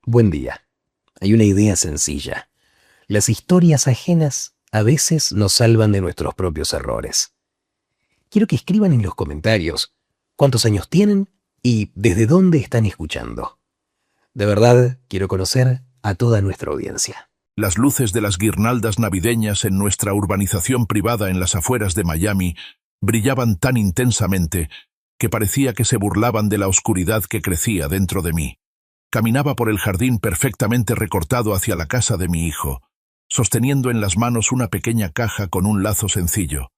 Buen día. Hay una idea sencilla. Las historias ajenas a veces nos salvan de nuestros propios errores. Quiero que escriban en los comentarios cuántos años tienen y desde dónde están escuchando. De verdad, quiero conocer a toda nuestra audiencia. Las luces de las guirnaldas navideñas en nuestra urbanización privada en las afueras de Miami brillaban tan intensamente que parecía que se burlaban de la oscuridad que crecía dentro de mí. Caminaba por el jardín perfectamente recortado hacia la casa de mi hijo, sosteniendo en las manos una pequeña caja con un lazo sencillo.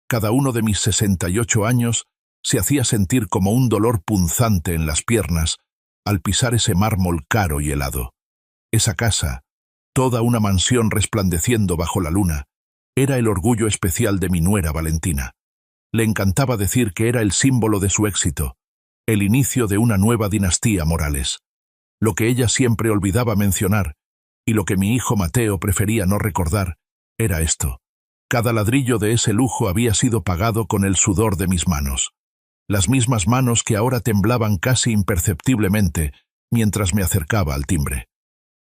Cada uno de mis 68 años se hacía sentir como un dolor punzante en las piernas al pisar ese mármol caro y helado. Esa casa, toda una mansión resplandeciendo bajo la luna, era el orgullo especial de mi nuera Valentina. Le encantaba decir que era el símbolo de su éxito, el inicio de una nueva dinastía Morales. Lo que ella siempre olvidaba mencionar, y lo que mi hijo Mateo prefería no recordar, era esto. Cada ladrillo de ese lujo había sido pagado con el sudor de mis manos. Las mismas manos que ahora temblaban casi imperceptiblemente mientras me acercaba al timbre.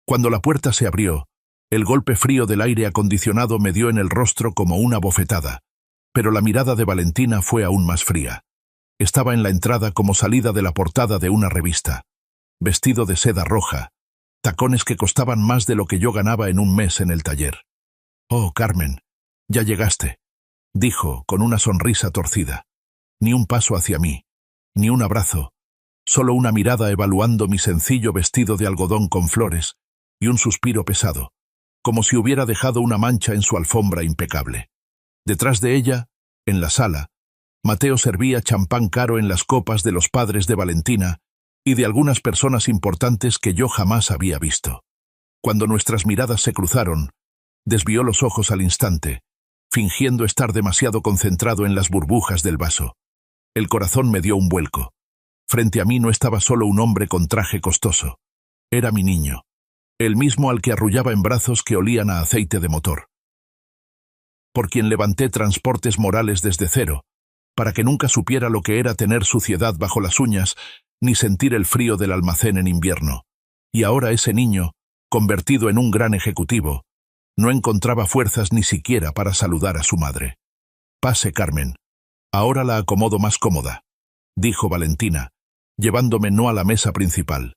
Cuando la puerta se abrió, el golpe frío del aire acondicionado me dio en el rostro como una bofetada, pero la mirada de Valentina fue aún más fría. Estaba en la entrada como salida de la portada de una revista, vestido de seda roja, tacones que costaban más de lo que yo ganaba en un mes en el taller. «Oh, Carmen, ya llegaste», dijo con una sonrisa torcida. Ni un paso hacia mí, ni un abrazo, solo una mirada evaluando mi sencillo vestido de algodón con flores y un suspiro pesado, como si hubiera dejado una mancha en su alfombra impecable. Detrás de ella, en la sala, Mateo servía champán caro en las copas de los padres de Valentina y de algunas personas importantes que yo jamás había visto. Cuando nuestras miradas se cruzaron, desvió los ojos al instante, fingiendo estar demasiado concentrado en las burbujas del vaso. El corazón me dio un vuelco. Frente a mí no estaba solo un hombre con traje costoso. Era mi niño, el mismo al que arrullaba en brazos que olían a aceite de motor. Por quien levanté Transportes Morales desde cero, para que nunca supiera lo que era tener suciedad bajo las uñas, ni sentir el frío del almacén en invierno. Y ahora ese niño, convertido en un gran ejecutivo, no encontraba fuerzas ni siquiera para saludar a su madre. «Pase, Carmen. Ahora la acomodo más cómoda», dijo Valentina, llevándome no a la mesa principal,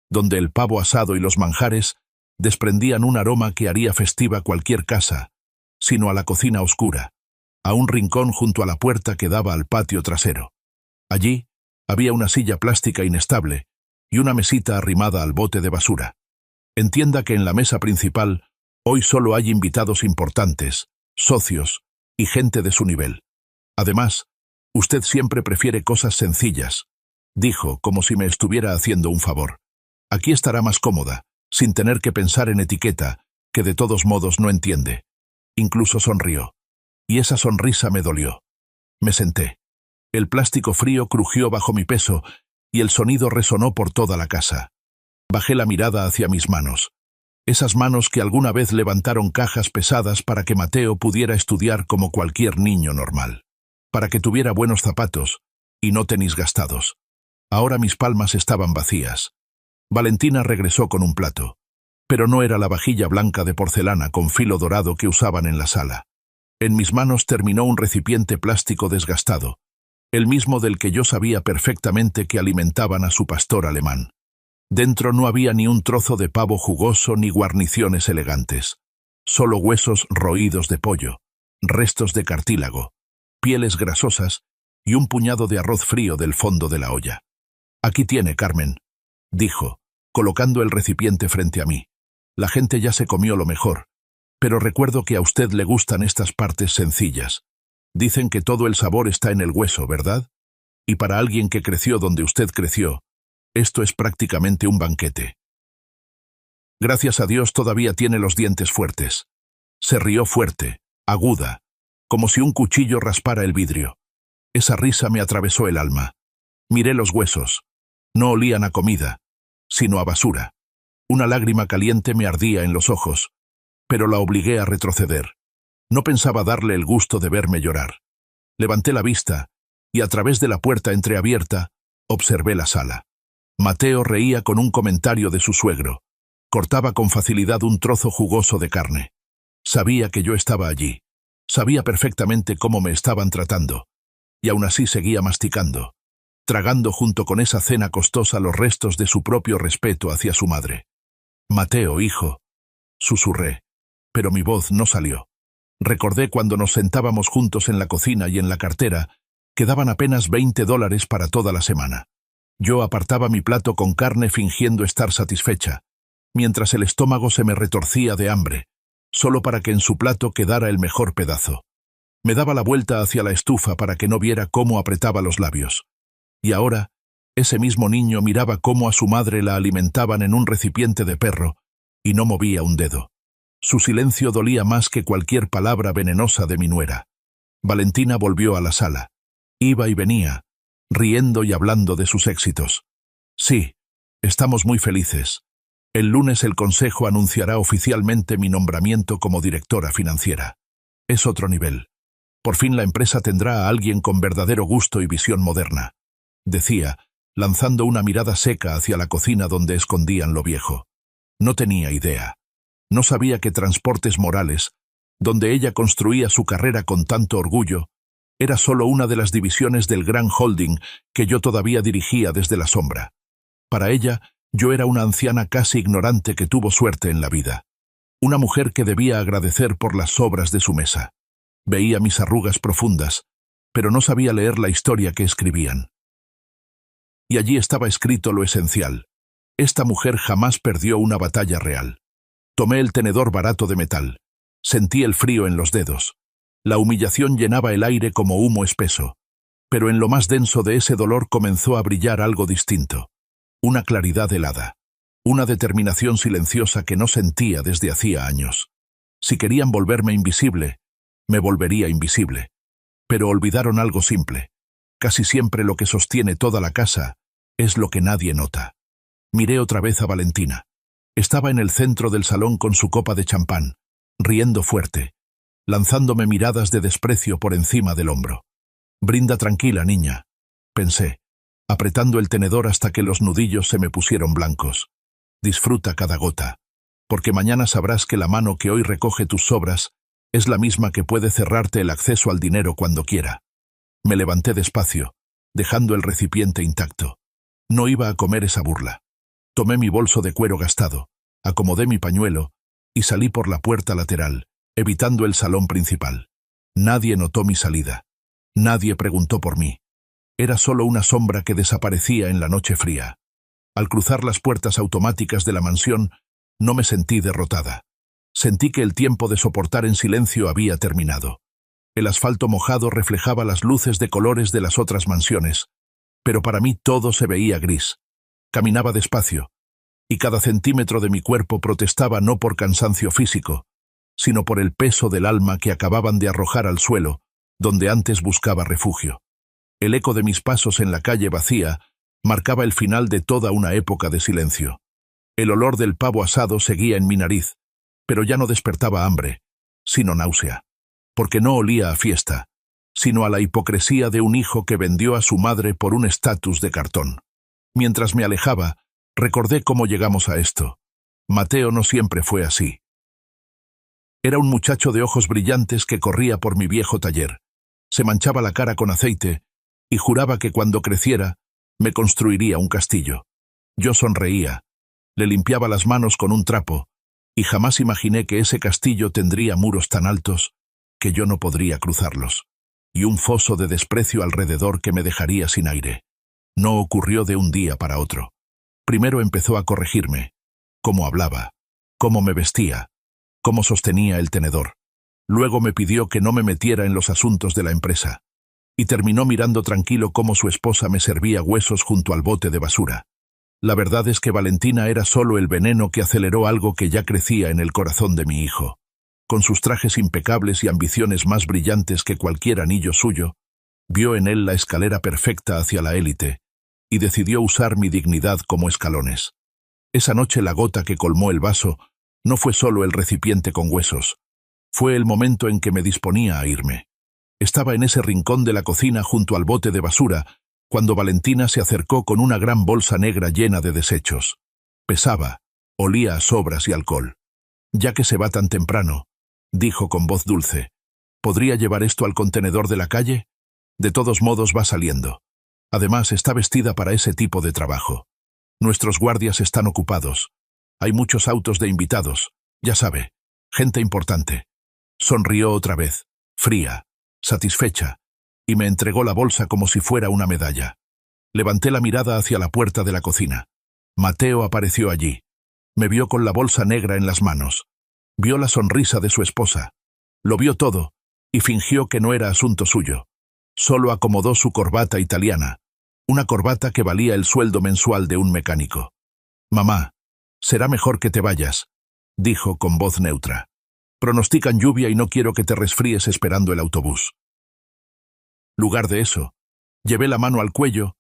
donde el pavo asado y los manjares desprendían un aroma que haría festiva cualquier casa, sino a la cocina oscura, a un rincón junto a la puerta que daba al patio trasero. Allí había una silla plástica inestable y una mesita arrimada al bote de basura. Entienda que en la mesa principal hoy solo hay invitados importantes, socios y gente de su nivel. Además, usted siempre prefiere cosas sencillas, dijo como si me estuviera haciendo un favor. Aquí estará más cómoda, sin tener que pensar en etiqueta, que de todos modos no entiende. Incluso sonrió. Y esa sonrisa me dolió. Me senté. El plástico frío crujió bajo mi peso y el sonido resonó por toda la casa. Bajé la mirada hacia mis manos. Esas manos que alguna vez levantaron cajas pesadas para que Mateo pudiera estudiar como cualquier niño normal. Para que tuviera buenos zapatos y no tenis gastados. Ahora mis palmas estaban vacías. Valentina regresó con un plato, pero no era la vajilla blanca de porcelana con filo dorado que usaban en la sala. En mis manos terminó un recipiente plástico desgastado, el mismo del que yo sabía perfectamente que alimentaban a su pastor alemán. Dentro no había ni un trozo de pavo jugoso ni guarniciones elegantes, solo huesos roídos de pollo, restos de cartílago, pieles grasosas y un puñado de arroz frío del fondo de la olla. «Aquí tiene, Carmen», dijo, colocando el recipiente frente a mí. «La gente ya se comió lo mejor, pero recuerdo que a usted le gustan estas partes sencillas. Dicen que todo el sabor está en el hueso, ¿verdad? Y para alguien que creció donde usted creció, esto es prácticamente un banquete». Gracias a Dios todavía tiene los dientes fuertes. Se rió fuerte, aguda, como si un cuchillo raspara el vidrio. Esa risa me atravesó el alma. Miré los huesos. No olían a comida, sino a basura. Una lágrima caliente me ardía en los ojos, pero la obligué a retroceder. No pensaba darle el gusto de verme llorar. Levanté la vista y a través de la puerta entreabierta observé la sala. Mateo reía con un comentario de su suegro, Cortaba con facilidad un trozo jugoso de carne. Sabía que yo estaba allí. Sabía perfectamente cómo me estaban tratando. Y aún así seguía masticando, tragando junto con esa cena costosa los restos de su propio respeto hacia su madre. «Mateo, hijo», susurré, pero mi voz no salió. Recordé cuando nos sentábamos juntos en la cocina y en la cartera quedaban apenas $20 para toda la semana. Yo apartaba mi plato con carne fingiendo estar satisfecha, mientras el estómago se me retorcía de hambre, solo para que en su plato quedara el mejor pedazo. Me daba la vuelta hacia la estufa para que no viera cómo apretaba los labios. Y ahora, ese mismo niño miraba cómo a su madre la alimentaban en un recipiente de perro y no movía un dedo. Su silencio dolía más que cualquier palabra venenosa de mi nuera. Valentina volvió a la sala. Iba y venía, riendo y hablando de sus éxitos. «Sí, estamos muy felices. El lunes el consejo anunciará oficialmente mi nombramiento como directora financiera. Es otro nivel. Por fin la empresa tendrá a alguien con verdadero gusto y visión moderna», decía, lanzando una mirada seca hacia la cocina donde escondían lo viejo. No tenía idea. No sabía que Transportes Morales, donde ella construía su carrera con tanto orgullo, era solo una de las divisiones del gran holding que yo todavía dirigía desde la sombra. Para ella, yo era una anciana casi ignorante que tuvo suerte en la vida. Una mujer que debía agradecer por las sobras de su mesa. Veía mis arrugas profundas, pero no sabía leer la historia que escribían. Y allí estaba escrito lo esencial. Esta mujer jamás perdió una batalla real. Tomé el tenedor barato de metal. Sentí el frío en los dedos. La humillación llenaba el aire como humo espeso. Pero en lo más denso de ese dolor comenzó a brillar algo distinto. Una claridad helada. Una determinación silenciosa que no sentía desde hacía años. Si querían volverme invisible, me volvería invisible. Pero olvidaron algo simple. Casi siempre lo que sostiene toda la casa es lo que nadie nota. Miré otra vez a Valentina. Estaba en el centro del salón con su copa de champán, riendo fuerte, lanzándome miradas de desprecio por encima del hombro. «Brinda tranquila, niña», pensé, apretando el tenedor hasta que los nudillos se me pusieron blancos. «Disfruta cada gota, porque mañana sabrás que la mano que hoy recoge tus sobras es la misma que puede cerrarte el acceso al dinero cuando quiera». Me levanté despacio, dejando el recipiente intacto. No iba a comer esa burla. Tomé mi bolso de cuero gastado, acomodé mi pañuelo y salí por la puerta lateral, evitando el salón principal. Nadie notó mi salida. Nadie preguntó por mí. Era solo una sombra que desaparecía en la noche fría. Al cruzar las puertas automáticas de la mansión, no me sentí derrotada. Sentí que el tiempo de soportar en silencio había terminado. El asfalto mojado reflejaba las luces de colores de las otras mansiones, pero para mí todo se veía gris. Caminaba despacio, y cada centímetro de mi cuerpo protestaba no por cansancio físico, sino por el peso del alma que acababan de arrojar al suelo, donde antes buscaba refugio. El eco de mis pasos en la calle vacía marcaba el final de toda una época de silencio. El olor del pavo asado seguía en mi nariz, pero ya no despertaba hambre, sino náusea, porque no olía a fiesta, sino a la hipocresía de un hijo que vendió a su madre por un estatus de cartón. Mientras me alejaba, recordé cómo llegamos a esto. Mateo no siempre fue así. Era un muchacho de ojos brillantes que corría por mi viejo taller. Se manchaba la cara con aceite y juraba que cuando creciera me construiría un castillo. Yo sonreía, le limpiaba las manos con un trapo y jamás imaginé que ese castillo tendría muros tan altos que yo no podría cruzarlos, y un foso de desprecio alrededor que me dejaría sin aire. No ocurrió de un día para otro. Primero empezó a corregirme, cómo hablaba, cómo me vestía, cómo sostenía el tenedor. Luego me pidió que no me metiera en los asuntos de la empresa, y terminó mirando tranquilo cómo su esposa me servía huesos junto al bote de basura. La verdad es que Valentina era solo el veneno que aceleró algo que ya crecía en el corazón de mi hijo. Con sus trajes impecables y ambiciones más brillantes que cualquier anillo suyo, vio en él la escalera perfecta hacia la élite, y decidió usar mi dignidad como escalones. Esa noche la gota que colmó el vaso no fue solo el recipiente con huesos, fue el momento en que me disponía a irme. Estaba en ese rincón de la cocina junto al bote de basura, cuando Valentina se acercó con una gran bolsa negra llena de desechos. Pesaba, Olía a sobras y alcohol. «Ya que se va tan temprano», dijo con voz dulce, «¿podría llevar esto al contenedor de la calle? De todos modos va saliendo. Además, está vestida para ese tipo de trabajo. Nuestros guardias están ocupados. Hay muchos autos de invitados, ya sabe, gente importante». Sonrió otra vez, fría, satisfecha, y me entregó la bolsa como si fuera una medalla. Levanté la mirada hacia la puerta de la cocina. Mateo apareció allí. Me vio con la bolsa negra en las manos. Vio la sonrisa de su esposa. Lo vio todo, y fingió que no era asunto suyo. Solo acomodó su corbata italiana, una corbata que valía el sueldo mensual de un mecánico. «Mamá, será mejor que te vayas», dijo con voz neutra. «Pronostican lluvia y no quiero que te resfríes esperando el autobús». Lugar de eso, llevé la mano al cuello,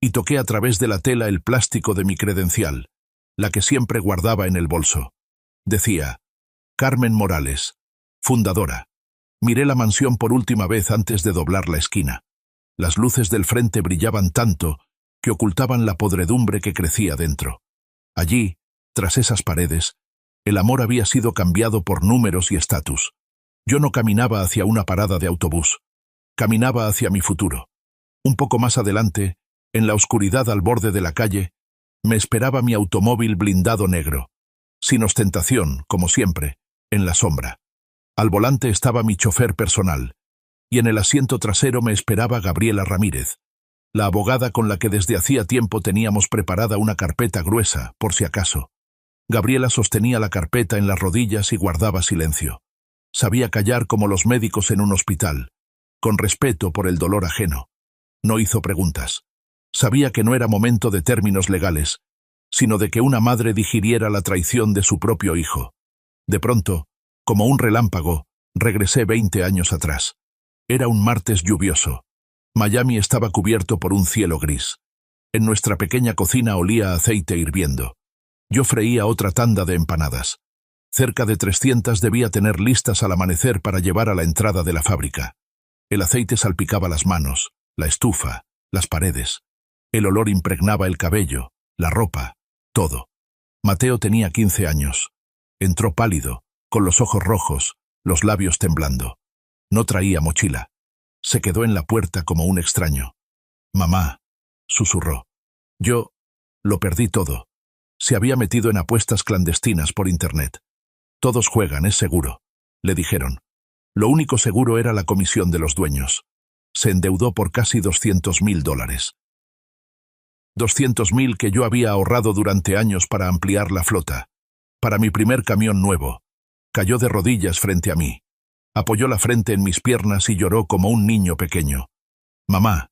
y toqué a través de la tela el plástico de mi credencial, la que siempre guardaba en el bolso. Decía, Carmen Morales, fundadora. Miré la mansión por última vez antes de doblar la esquina. Las luces del frente brillaban tanto que ocultaban la podredumbre que crecía dentro. Allí, tras esas paredes, el amor había sido cambiado por números y estatus. Yo no caminaba hacia una parada de autobús. Caminaba hacia mi futuro. Un poco más adelante, en la oscuridad al borde de la calle, me esperaba mi automóvil blindado negro, sin ostentación, como siempre, en la sombra. Al volante estaba mi chofer personal, y en el asiento trasero me esperaba Gabriela Ramírez, la abogada con la que desde hacía tiempo teníamos preparada una carpeta gruesa, por si acaso. Gabriela sostenía la carpeta en las rodillas y guardaba silencio. Sabía callar como los médicos en un hospital, con respeto por el dolor ajeno. No hizo preguntas. Sabía que no era momento de términos legales, sino de que una madre digiriera la traición de su propio hijo. De pronto, como un relámpago, regresé 20 años atrás. Era un martes lluvioso. Miami estaba cubierto por un cielo gris. En nuestra pequeña cocina olía a aceite hirviendo. Yo freía otra tanda de empanadas. Cerca de 300 debía tener listas al amanecer para llevar a la entrada de la fábrica. El aceite salpicaba las manos, la estufa, las paredes. El olor impregnaba el cabello, la ropa, todo. Mateo tenía 15 años. Entró pálido, con los ojos rojos, los labios temblando. No traía mochila. Se quedó en la puerta como un extraño. «Mamá», susurró. «Yo lo perdí todo. Se había metido en apuestas clandestinas por internet. Todos juegan, es seguro», le dijeron. Lo único seguro era la comisión de los dueños. Se endeudó por casi $200.000. 200.000 que yo había ahorrado durante años para ampliar la flota. Para mi primer camión nuevo. Cayó de rodillas frente a mí. Apoyó la frente en mis piernas y lloró como un niño pequeño. «Mamá,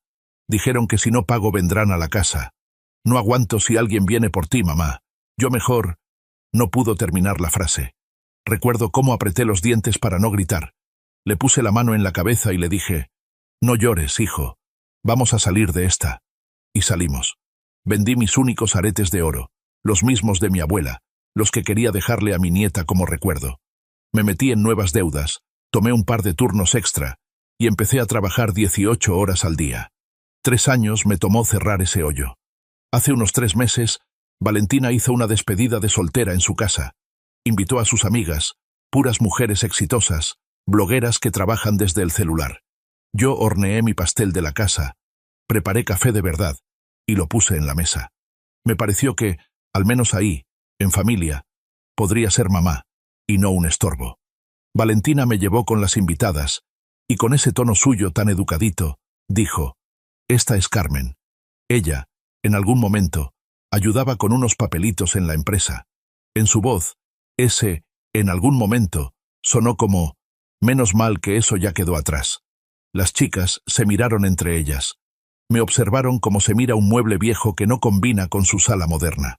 dijeron que si no pago vendrán a la casa. No aguanto si alguien viene por ti, mamá. Yo mejor...». No pudo terminar la frase. Recuerdo cómo apreté los dientes para no gritar. Le puse la mano en la cabeza y le dije, «No llores, hijo. Vamos a salir de esta». Y salimos. Vendí mis únicos aretes de oro, los mismos de mi abuela, los que quería dejarle a mi nieta como recuerdo. Me metí en nuevas deudas, tomé un par de turnos extra y empecé a trabajar 18 horas al día. 3 años me tomó cerrar ese hoyo. Hace unos 3 meses, Valentina hizo una despedida de soltera en su casa. Invitó a sus amigas, puras mujeres exitosas, blogueras que trabajan desde el celular. Yo horneé mi pastel de la casa, preparé café de verdad y lo puse en la mesa. Me pareció que, al menos ahí, en familia, podría ser mamá y no un estorbo. Valentina me llevó con las invitadas y con ese tono suyo tan educadito, dijo, «Esta es Carmen. Ella, en algún momento, ayudaba con unos papelitos en la empresa». En su voz, ese, en algún momento, sonó como, «Menos mal que eso ya quedó atrás». Las chicas se miraron entre ellas. Me observaron como se mira un mueble viejo que no combina con su sala moderna.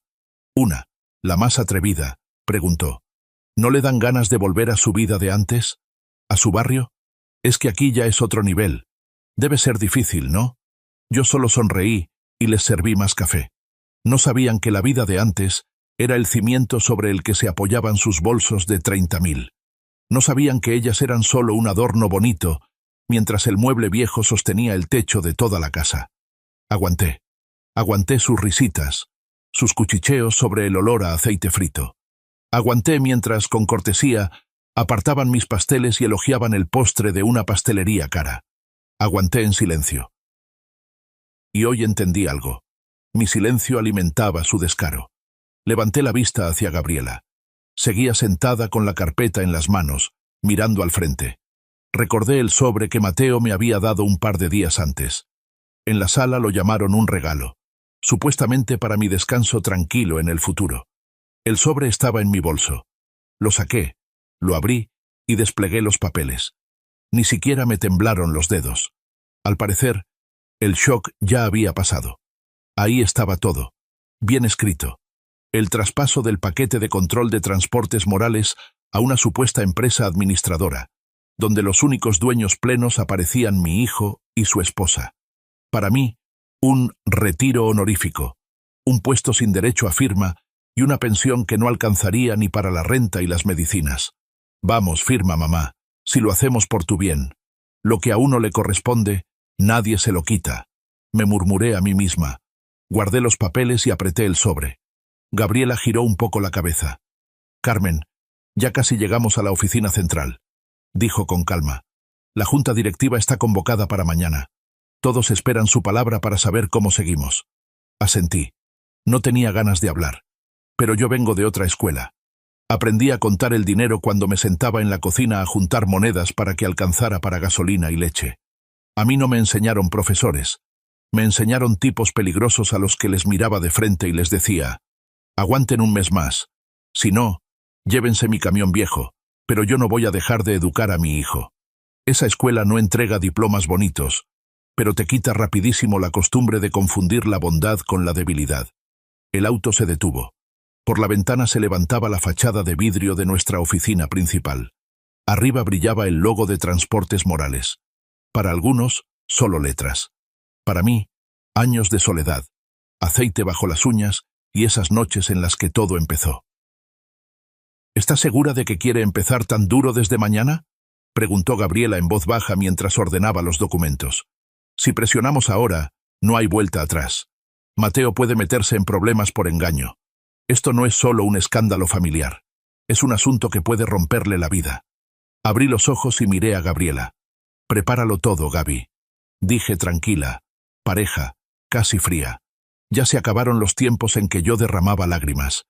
Una, la más atrevida, preguntó, «¿No le dan ganas de volver a su vida de antes? ¿A su barrio? Es que aquí ya es otro nivel. Debe ser difícil, ¿no?». Yo solo sonreí y les serví más café. No sabían que la vida de antes era el cimiento sobre el que se apoyaban sus bolsos de 30.000. No sabían que ellas eran solo un adorno bonito, mientras el mueble viejo sostenía el techo de toda la casa. Aguanté. Aguanté sus risitas, sus cuchicheos sobre el olor a aceite frito. Aguanté mientras, con cortesía, apartaban mis pasteles y elogiaban el postre de una pastelería cara. Aguanté en silencio. Y hoy entendí algo. Mi silencio alimentaba su descaro. Levanté la vista hacia Gabriela. Seguía sentada con la carpeta en las manos, mirando al frente. Recordé el sobre que Mateo me había dado un par de días antes. En la sala lo llamaron un regalo, supuestamente para mi descanso tranquilo en el futuro. El sobre estaba en mi bolso. Lo saqué, lo abrí y desplegué los papeles. Ni siquiera me temblaron los dedos. Al parecer, el shock ya había pasado. Ahí estaba todo, bien escrito. El traspaso del paquete de control de transportes morales a una supuesta empresa administradora, donde los únicos dueños plenos aparecían mi hijo y su esposa. Para mí, un retiro honorífico, un puesto sin derecho a firma y una pensión que no alcanzaría ni para la renta y las medicinas. Vamos, firma, mamá, si lo hacemos por tu bien. Lo que a uno le corresponde, nadie se lo quita. Me murmuré a mí misma. Guardé los papeles y apreté el sobre. Gabriela giró un poco la cabeza. Carmen, ya casi llegamos a la oficina central, dijo con calma. La junta directiva está convocada para mañana. Todos esperan su palabra para saber cómo seguimos. Asentí. No tenía ganas de hablar. Pero yo vengo de otra escuela. Aprendí a contar el dinero cuando me sentaba en la cocina a juntar monedas para que alcanzara para gasolina y leche. A mí no me enseñaron profesores. Me enseñaron tipos peligrosos a los que les miraba de frente y les decía: aguanten un mes más. Si no, llévense mi camión viejo, pero yo no voy a dejar de educar a mi hijo. Esa escuela no entrega diplomas bonitos, pero te quita rapidísimo la costumbre de confundir la bondad con la debilidad. El auto se detuvo. Por la ventana se levantaba la fachada de vidrio de nuestra oficina principal. Arriba brillaba el logo de Transportes Morales. Para algunos, solo letras. Para mí, años de soledad, aceite bajo las uñas y esas noches en las que todo empezó. ¿Estás segura de que quiere empezar tan duro desde mañana?, preguntó Gabriela en voz baja mientras ordenaba los documentos. Si presionamos ahora, no hay vuelta atrás. Mateo puede meterse en problemas por engaño. Esto no es solo un escándalo familiar. Es un asunto que puede romperle la vida. Abrí los ojos y miré a Gabriela. Prepáralo todo, Gaby. Dije tranquila, pareja, casi fría. Ya se acabaron los tiempos en que yo derramaba lágrimas.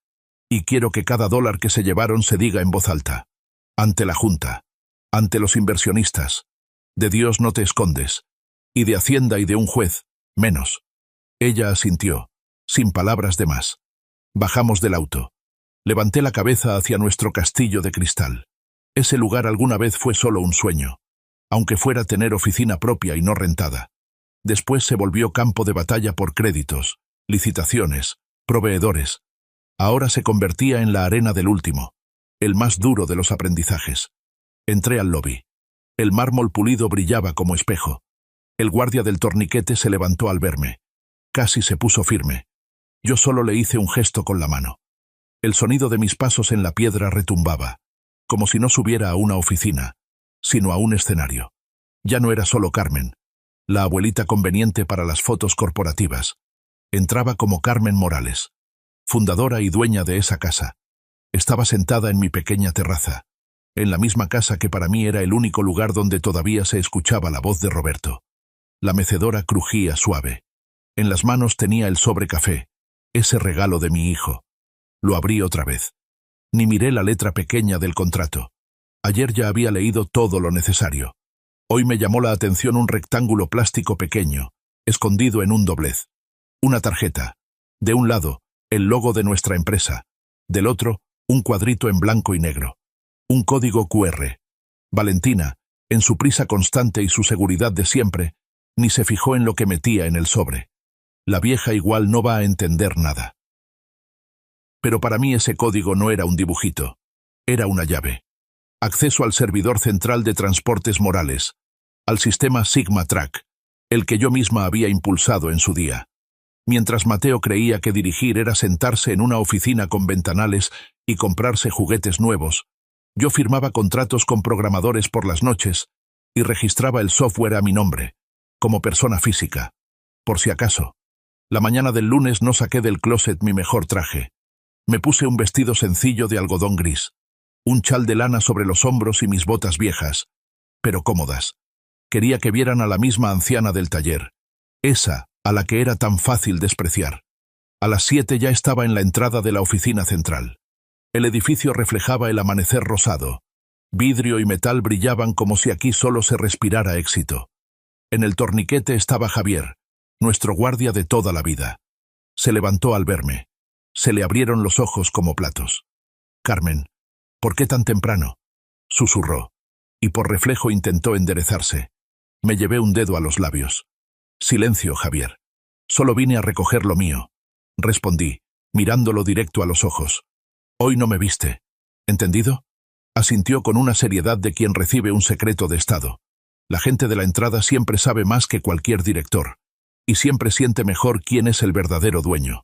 Y quiero que cada dólar que se llevaron se diga en voz alta. Ante la Junta. Ante los inversionistas. De Dios no te escondes. Y de Hacienda y de un juez, menos. Ella asintió, sin palabras de más. Bajamos del auto. Levanté la cabeza hacia nuestro castillo de cristal. Ese lugar alguna vez fue solo un sueño, aunque fuera tener oficina propia y no rentada. Después se volvió campo de batalla por créditos, licitaciones, proveedores. Ahora se convertía en la arena del último, el más duro de los aprendizajes. Entré al lobby. El mármol pulido brillaba como espejo. El guardia del torniquete se levantó al verme. Casi se puso firme. Yo solo le hice un gesto con la mano. El sonido de mis pasos en la piedra retumbaba, como si no subiera a una oficina, sino a un escenario. Ya no era solo Carmen, la abuelita conveniente para las fotos corporativas. Entraba como Carmen Morales, fundadora y dueña de esa casa. Estaba sentada en mi pequeña terraza, en la misma casa que para mí era el único lugar donde todavía se escuchaba la voz de Roberto. La mecedora crujía suave. En las manos tenía el sobre café, ese regalo de mi hijo. Lo abrí otra vez. Ni miré la letra pequeña del contrato. Ayer ya había leído todo lo necesario. Hoy me llamó la atención un rectángulo plástico pequeño, escondido en un doblez. Una tarjeta. De un lado, el logo de nuestra empresa. Del otro, un cuadrito en blanco y negro. Un código QR. Valentina, en su prisa constante y su seguridad de siempre, ni se fijó en lo que metía en el sobre. La vieja igual no va a entender nada. Pero para mí ese código no era un dibujito. Era una llave. Acceso al servidor central de Transportes Morales, al sistema Sigma Track, el que yo misma había impulsado en su día. Mientras Mateo creía que dirigir era sentarse en una oficina con ventanales y comprarse juguetes nuevos, yo firmaba contratos con programadores por las noches y registraba el software a mi nombre, como persona física, por si acaso. La mañana del lunes no saqué del closet mi mejor traje. Me puse un vestido sencillo de algodón gris, un chal de lana sobre los hombros y mis botas viejas, pero cómodas. Quería que vieran a la misma anciana del taller, esa a la que era tan fácil despreciar. A las 7 ya estaba en la entrada de la oficina central. El edificio reflejaba el amanecer rosado. Vidrio y metal brillaban como si aquí solo se respirara éxito. En el torniquete estaba Javier, nuestro guardia de toda la vida. Se levantó al verme. Se le abrieron los ojos como platos. «Carmen, ¿por qué tan temprano?», susurró, y por reflejo intentó enderezarse. Me llevé un dedo a los labios. «Silencio, Javier. Solo vine a recoger lo mío», respondí, mirándolo directo a los ojos. «Hoy no me viste. ¿Entendido?», asintió con una seriedad de quien recibe un secreto de Estado. La gente de la entrada siempre sabe más que cualquier director, y siempre siente mejor quién es el verdadero dueño.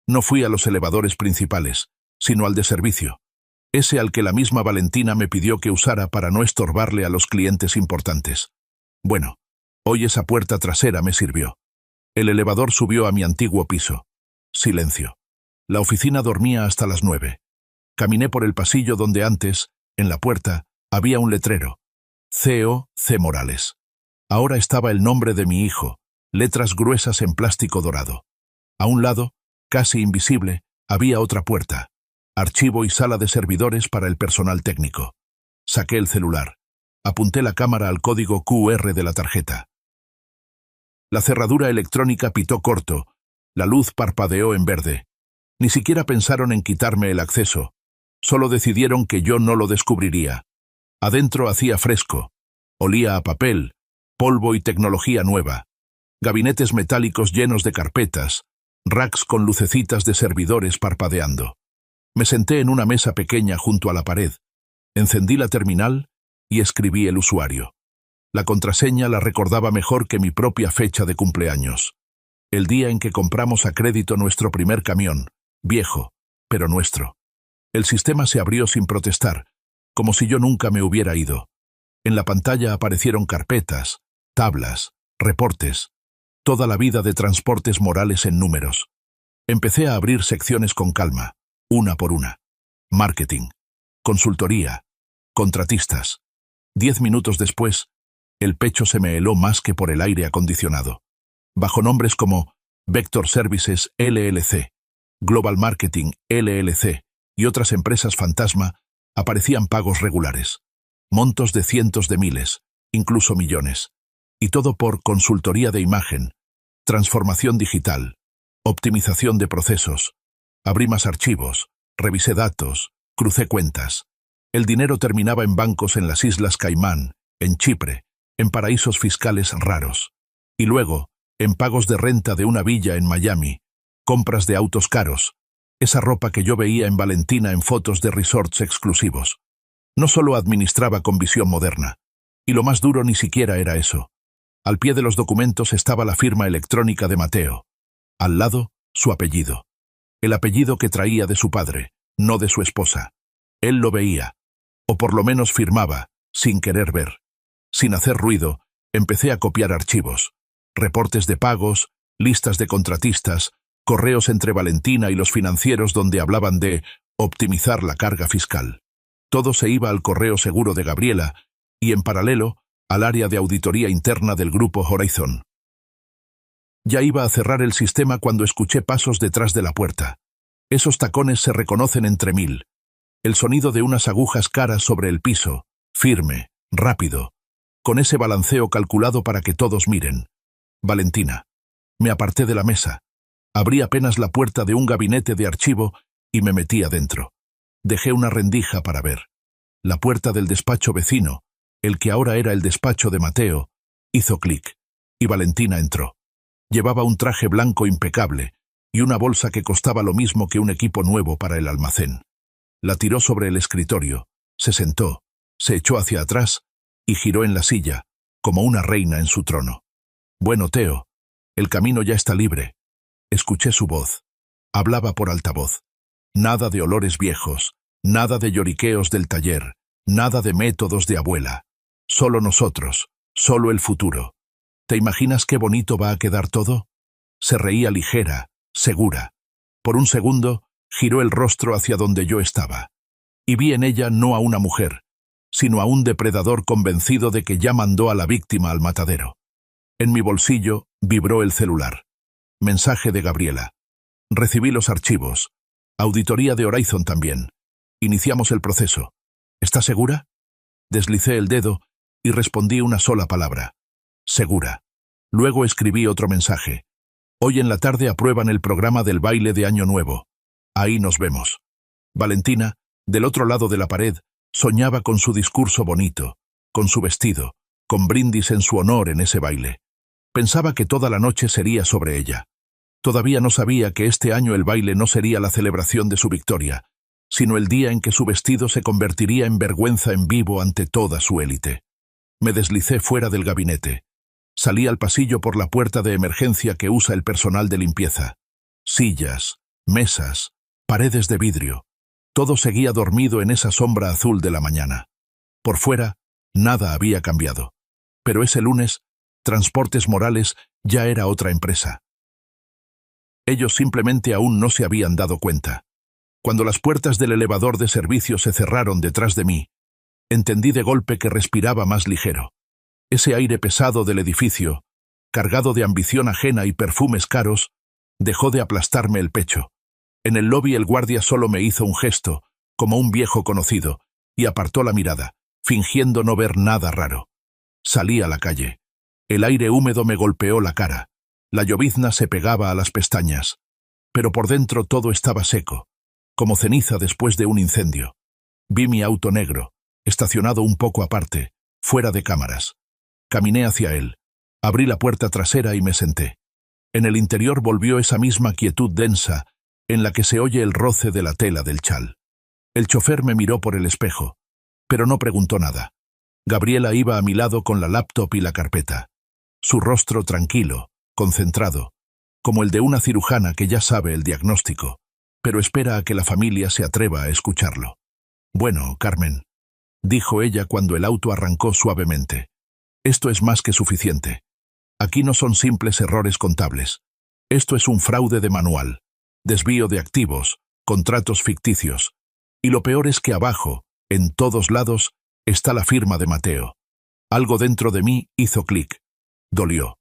No fui a los elevadores principales, sino al de servicio, ese al que la misma Valentina me pidió que usara para no estorbarle a los clientes importantes. Bueno, hoy esa puerta trasera me sirvió. El elevador subió a mi antiguo piso. Silencio. La oficina dormía hasta las 9. Caminé por el pasillo donde antes, en la puerta, había un letrero. C.O. C. Morales. Ahora estaba el nombre de mi hijo, letras gruesas en plástico dorado. A un lado, casi invisible, había otra puerta. Archivo y sala de servidores para el personal técnico. Saqué el celular. Apunté la cámara al código QR de la tarjeta. La cerradura electrónica pitó corto. La luz parpadeó en verde. Ni siquiera pensaron en quitarme el acceso. Solo decidieron que yo no lo descubriría. Adentro hacía fresco. Olía a papel, polvo y tecnología nueva. Gabinetes metálicos llenos de carpetas, racks con lucecitas de servidores parpadeando. Me senté en una mesa pequeña junto a la pared. Encendí la terminal y escribí el usuario. La contraseña la recordaba mejor que mi propia fecha de cumpleaños. El día en que compramos a crédito nuestro primer camión, viejo, pero nuestro. El sistema se abrió sin protestar, como si yo nunca me hubiera ido. En la pantalla aparecieron carpetas, tablas, reportes, toda la vida de Transportes Morales en números. Empecé a abrir secciones con calma, una por una. Marketing, consultoría, contratistas. 10 minutos después, el pecho se me heló más que por el aire acondicionado. Bajo nombres como Vector Services LLC, Global Marketing LLC y otras empresas fantasma, aparecían pagos regulares. Montos de cientos de miles, incluso millones. Y todo por consultoría de imagen, transformación digital, optimización de procesos. Abrí más archivos, revisé datos, crucé cuentas. El dinero terminaba en bancos en las Islas Caimán, en Chipre, en paraísos fiscales raros. Y luego, en pagos de renta de una villa en Miami, compras de autos caros, esa ropa que yo veía en Valentina en fotos de resorts exclusivos. No solo administraba con visión moderna. Y lo más duro ni siquiera era eso. Al pie de los documentos estaba la firma electrónica de Mateo. Al lado, su apellido. El apellido que traía de su padre, no de su esposa. Él lo veía. O por lo menos firmaba, sin querer ver. Sin hacer ruido, empecé a copiar archivos. Reportes de pagos, listas de contratistas, correos entre Valentina y los financieros donde hablaban de optimizar la carga fiscal. Todo se iba al correo seguro de Gabriela y, en paralelo, al área de auditoría interna del grupo Horizon. Ya iba a cerrar el sistema cuando escuché pasos detrás de la puerta. Esos tacones se reconocen entre mil. El sonido de unas agujas caras sobre el piso, firme, rápido, con ese balanceo calculado para que todos miren. Valentina. Me aparté de la mesa. Abrí apenas la puerta de un gabinete de archivo y me metí adentro. Dejé una rendija para ver. La puerta del despacho vecino, el que ahora era el despacho de Mateo, hizo clic, y Valentina entró. Llevaba un traje blanco impecable y una bolsa que costaba lo mismo que un equipo nuevo para el almacén. La tiró sobre el escritorio, se sentó, se echó hacia atrás y giró en la silla, como una reina en su trono. «Bueno, Teo, el camino ya está libre». Escuché su voz. Hablaba por altavoz. Nada de olores viejos, nada de lloriqueos del taller, nada de métodos de abuela. Solo nosotros, solo el futuro. ¿Te imaginas qué bonito va a quedar todo? Se reía ligera, segura. Por un segundo, giró el rostro hacia donde yo estaba. Y vi en ella no a una mujer, sino a un depredador convencido de que ya mandó a la víctima al matadero. En mi bolsillo vibró el celular. Mensaje de Gabriela. Recibí los archivos. Auditoría de Horizon también. Iniciamos el proceso. ¿Está segura? Deslicé el dedo y respondí una sola palabra. Segura. Luego escribí otro mensaje. Hoy en la tarde aprueban el programa del baile de Año Nuevo. Ahí nos vemos. Valentina, del otro lado de la pared, soñaba con su discurso bonito, con su vestido, con brindis en su honor en ese baile. Pensaba que toda la noche sería sobre ella. Todavía no sabía que este año el baile no sería la celebración de su victoria, sino el día en que su vestido se convertiría en vergüenza en vivo ante toda su élite. Me deslicé fuera del gabinete. Salí al pasillo por la puerta de emergencia que usa el personal de limpieza. Sillas, mesas, paredes de vidrio. Todo seguía dormido en esa sombra azul de la mañana. Por fuera, nada había cambiado. Pero ese lunes, Transportes Morales ya era otra empresa. Ellos simplemente aún no se habían dado cuenta. Cuando las puertas del elevador de servicio se cerraron detrás de mí, entendí de golpe que respiraba más ligero. Ese aire pesado del edificio, cargado de ambición ajena y perfumes caros, dejó de aplastarme el pecho. En el lobby el guardia solo me hizo un gesto, como un viejo conocido, y apartó la mirada, fingiendo no ver nada raro. Salí a la calle. El aire húmedo me golpeó la cara. La llovizna se pegaba a las pestañas. Pero por dentro todo estaba seco, como ceniza después de un incendio. Vi mi auto negro, estacionado un poco aparte, fuera de cámaras. Caminé hacia él. Abrí la puerta trasera y me senté. En el interior volvió esa misma quietud densa, en la que se oye el roce de la tela del chal. El chofer me miró por el espejo, pero no preguntó nada. Gabriela iba a mi lado con la laptop y la carpeta. Su rostro tranquilo, concentrado, como el de una cirujana que ya sabe el diagnóstico, pero espera a que la familia se atreva a escucharlo. «Bueno, Carmen», dijo ella cuando el auto arrancó suavemente. «Esto es más que suficiente. Aquí no son simples errores contables. Esto es un fraude de manual, desvío de activos, contratos ficticios. Y lo peor es que abajo, en todos lados, está la firma de Mateo». Algo dentro de mí hizo clic. Dolió.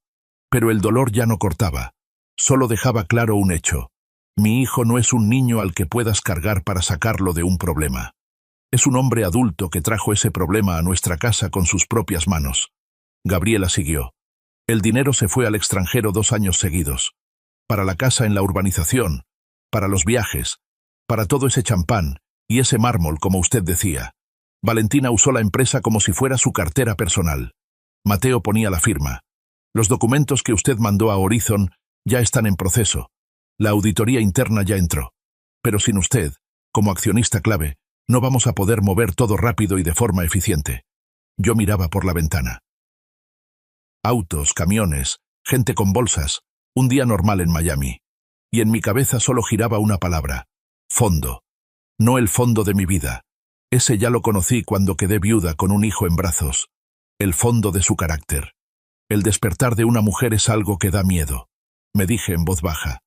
Pero el dolor ya no cortaba. Solo dejaba claro un hecho. Mi hijo no es un niño al que puedas cargar para sacarlo de un problema. Es un hombre adulto que trajo ese problema a nuestra casa con sus propias manos. Gabriela siguió. El dinero se fue al extranjero 2 años seguidos. Para la casa en la urbanización, para los viajes, para todo ese champán y ese mármol, como usted decía. Valentina usó la empresa como si fuera su cartera personal. Mateo ponía la firma. Los documentos que usted mandó a Horizon ya están en proceso. La auditoría interna ya entró. Pero sin usted, como accionista clave, no vamos a poder mover todo rápido y de forma eficiente. Yo miraba por la ventana. Autos, camiones, gente con bolsas, un día normal en Miami. Y en mi cabeza solo giraba una palabra: fondo. No el fondo de mi vida. Ese ya lo conocí cuando quedé viuda con un hijo en brazos. El fondo de su carácter. El despertar de una mujer es algo que da miedo. Me dije en voz baja.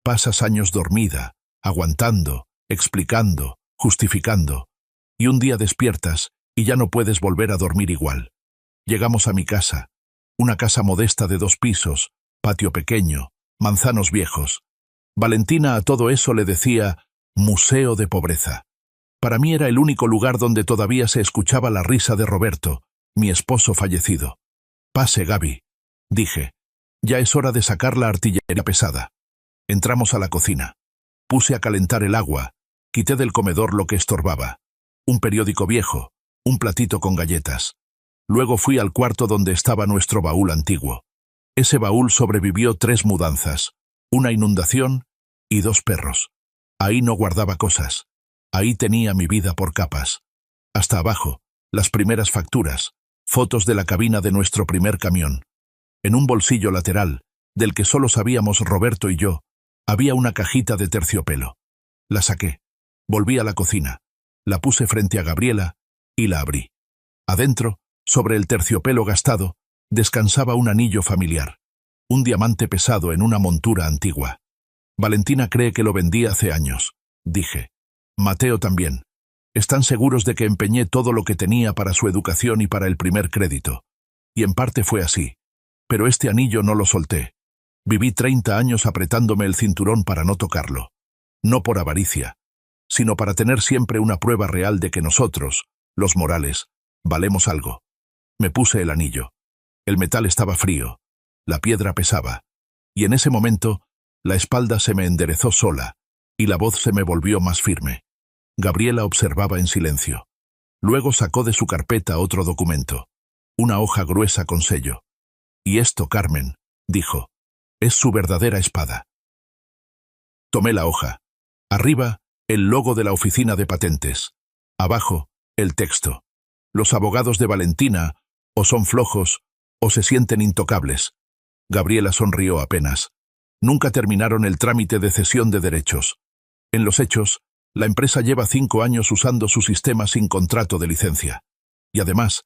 Pasas años dormida, aguantando, explicando, justificando. Y un día despiertas y ya no puedes volver a dormir igual. Llegamos a mi casa. Una casa modesta de 2 pisos, patio pequeño, manzanos viejos. Valentina a todo eso le decía museo de pobreza. Para mí era el único lugar donde todavía se escuchaba la risa de Roberto, mi esposo fallecido. «Pase, Gaby», dije. «Ya es hora de sacar la artillería pesada». Entramos a la cocina. Puse a calentar el agua, quité del comedor lo que estorbaba. Un periódico viejo, un platito con galletas. Luego fui al cuarto donde estaba nuestro baúl antiguo. Ese baúl sobrevivió 3 mudanzas, una inundación y 2 perros. Ahí no guardaba cosas. Ahí tenía mi vida por capas. Hasta abajo, las primeras facturas, fotos de la cabina de nuestro primer camión. En un bolsillo lateral, del que solo sabíamos Roberto y yo, había una cajita de terciopelo. La saqué. Volví a la cocina. La puse frente a Gabriela y la abrí. Adentro, sobre el terciopelo gastado, descansaba un anillo familiar. un diamante pesado en una montura antigua. Valentina cree que lo vendí hace años, dije. Mateo también. Están seguros de que empeñé todo lo que tenía para su educación y para el primer crédito. Y en parte fue así. Pero este anillo no lo solté. Viví 30 años apretándome el cinturón para no tocarlo. No por avaricia, sino para tener siempre una prueba real de que nosotros, los Morales, valemos algo. Me puse el anillo. El metal estaba frío. La piedra pesaba. Y en ese momento, la espalda se me enderezó sola, y la voz se me volvió más firme. Gabriela observaba en silencio. Luego sacó de su carpeta otro documento. Una hoja gruesa con sello. «Y esto, Carmen», dijo, «es su verdadera espada». Tomé la hoja. Arriba, el logo de la oficina de patentes. Abajo, el texto. Los abogados de Valentina o son flojos o se sienten intocables. Gabriela sonrió apenas. Nunca terminaron el trámite de cesión de derechos. En los hechos, la empresa lleva 5 años usando su sistema sin contrato de licencia. Y además,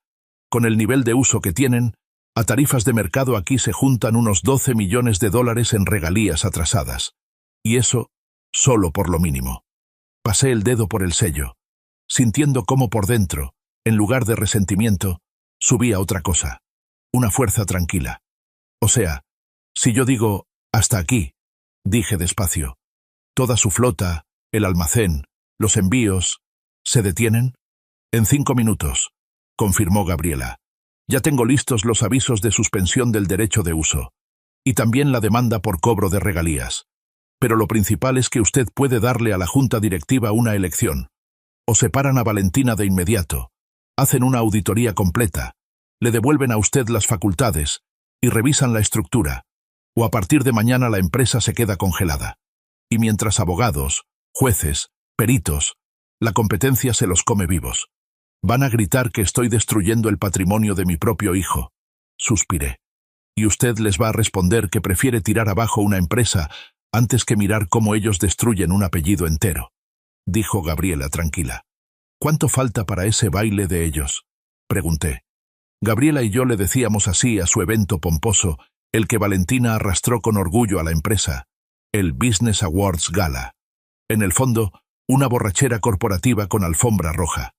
con el nivel de uso que tienen, a tarifas de mercado aquí se juntan unos 12 millones de dólares en regalías atrasadas. Y eso, solo por lo mínimo. Pasé el dedo por el sello, sintiendo cómo por dentro, en lugar de resentimiento, subía otra cosa. Una fuerza tranquila. O sea, si yo digo, hasta aquí, dije despacio, toda su flota, el almacén, los envíos, ¿se detienen? En 5 minutos, confirmó Gabriela. Ya tengo listos los avisos de suspensión del derecho de uso, y también la demanda por cobro de regalías. Pero lo principal es que usted puede darle a la junta directiva una elección. O separan a Valentina de inmediato, hacen una auditoría completa, le devuelven a usted las facultades y revisan la estructura, o a partir de mañana la empresa se queda congelada. Y mientras abogados, jueces, peritos, la competencia se los come vivos. Van a gritar que estoy destruyendo el patrimonio de mi propio hijo. Suspiré. Y usted les va a responder que prefiere tirar abajo una empresa antes que mirar cómo ellos destruyen un apellido entero, dijo Gabriela tranquila. ¿Cuánto falta para ese baile de ellos?, pregunté. Gabriela y yo le decíamos así a su evento pomposo, el que Valentina arrastró con orgullo a la empresa, el Business Awards Gala. En el fondo, una borrachera corporativa con alfombra roja.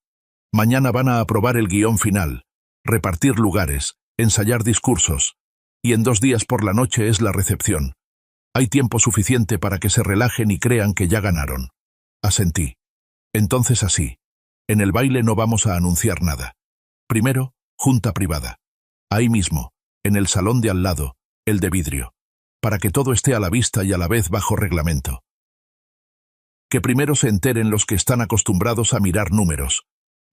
Mañana van a aprobar el guión final, repartir lugares, ensayar discursos, y en 2 días por la noche es la recepción. Hay tiempo suficiente para que se relajen y crean que ya ganaron. Asentí. Entonces así. En el baile no vamos a anunciar nada. Primero, junta privada. Ahí mismo, en el salón de al lado, el de vidrio. Para que todo esté a la vista y a la vez bajo reglamento. Que primero se enteren los que están acostumbrados a mirar números,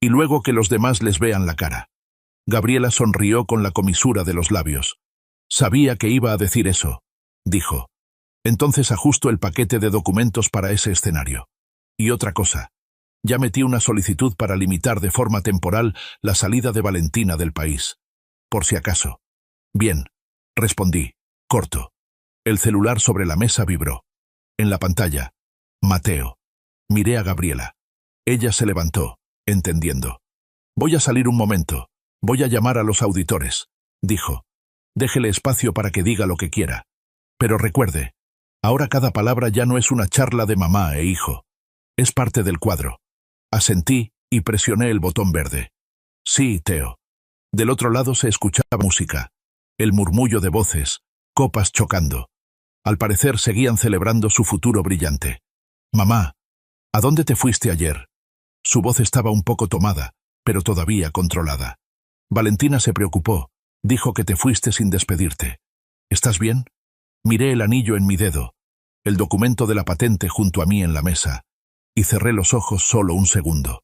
y luego que los demás les vean la cara. Gabriela sonrió con la comisura de los labios. Sabía que iba a decir eso, dijo. Entonces ajusto el paquete de documentos para ese escenario. Y otra cosa. Ya metí una solicitud para limitar de forma temporal la salida de Valentina del país. Por si acaso. Bien, respondí, corto. El celular sobre la mesa vibró. En la pantalla, Mateo. Miré a Gabriela. Ella se levantó, entendiendo. Voy a salir un momento. Voy a llamar a los auditores, dijo. Déjele espacio para que diga lo que quiera. Pero recuerde, ahora cada palabra ya no es una charla de mamá e hijo. Es parte del cuadro. Asentí y presioné el botón verde. Sí, Teo. Del otro lado se escuchaba música, el murmullo de voces, copas chocando. Al parecer seguían celebrando su futuro brillante. Mamá, ¿a dónde te fuiste ayer? Su voz estaba un poco tomada, pero todavía controlada. Valentina se preocupó, dijo que te fuiste sin despedirte. ¿Estás bien? Miré el anillo en mi dedo, el documento de la patente junto a mí en la mesa, y cerré los ojos solo un segundo.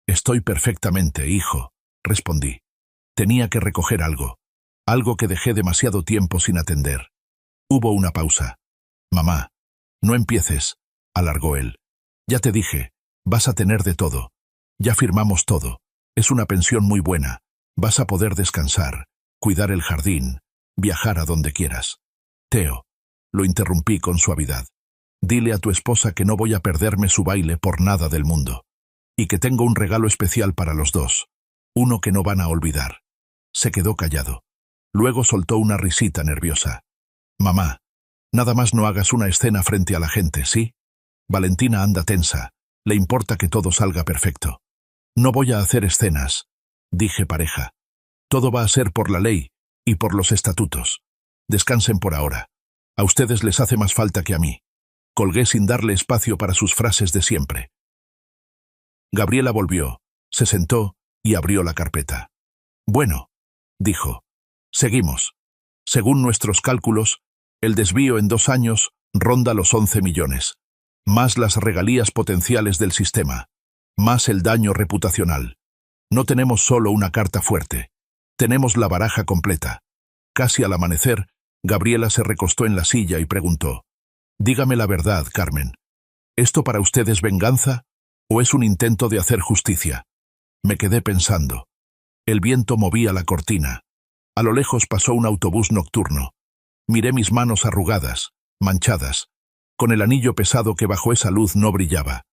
Estoy perfectamente, hijo, respondí. Tenía que recoger algo que dejé demasiado tiempo sin atender. Hubo una pausa. Mamá, no empieces, alargó él. Ya te dije, vas a tener de todo. Ya firmamos todo. Es una pensión muy buena. Vas a poder descansar, cuidar el jardín, viajar a donde quieras. Teo, lo interrumpí con suavidad. Dile a tu esposa que no voy a perderme su baile por nada del mundo. Y que tengo un regalo especial para los dos. Uno que no van a olvidar. Se quedó callado. Luego soltó una risita nerviosa. Mamá, nada más no hagas una escena frente a la gente, ¿sí? Valentina anda tensa. Le importa que todo salga perfecto. No voy a hacer escenas, dije pareja. Todo va a ser por la ley y por los estatutos. Descansen por ahora. A ustedes les hace más falta que a mí. Colgué sin darle espacio para sus frases de siempre. Gabriela volvió, se sentó y abrió la carpeta. Bueno, dijo. Seguimos. Según nuestros cálculos, el desvío en 2 años ronda los 11 millones. Más las regalías potenciales del sistema. Más el daño reputacional. No tenemos solo una carta fuerte. Tenemos la baraja completa. Casi al amanecer, Gabriela se recostó en la silla y preguntó: «Dígame la verdad, Carmen. ¿Esto para usted es venganza o es un intento de hacer justicia?» Me quedé pensando. El viento movía la cortina. A lo lejos pasó un autobús nocturno. Miré mis manos arrugadas, manchadas, con el anillo pesado que bajo esa luz no brillaba.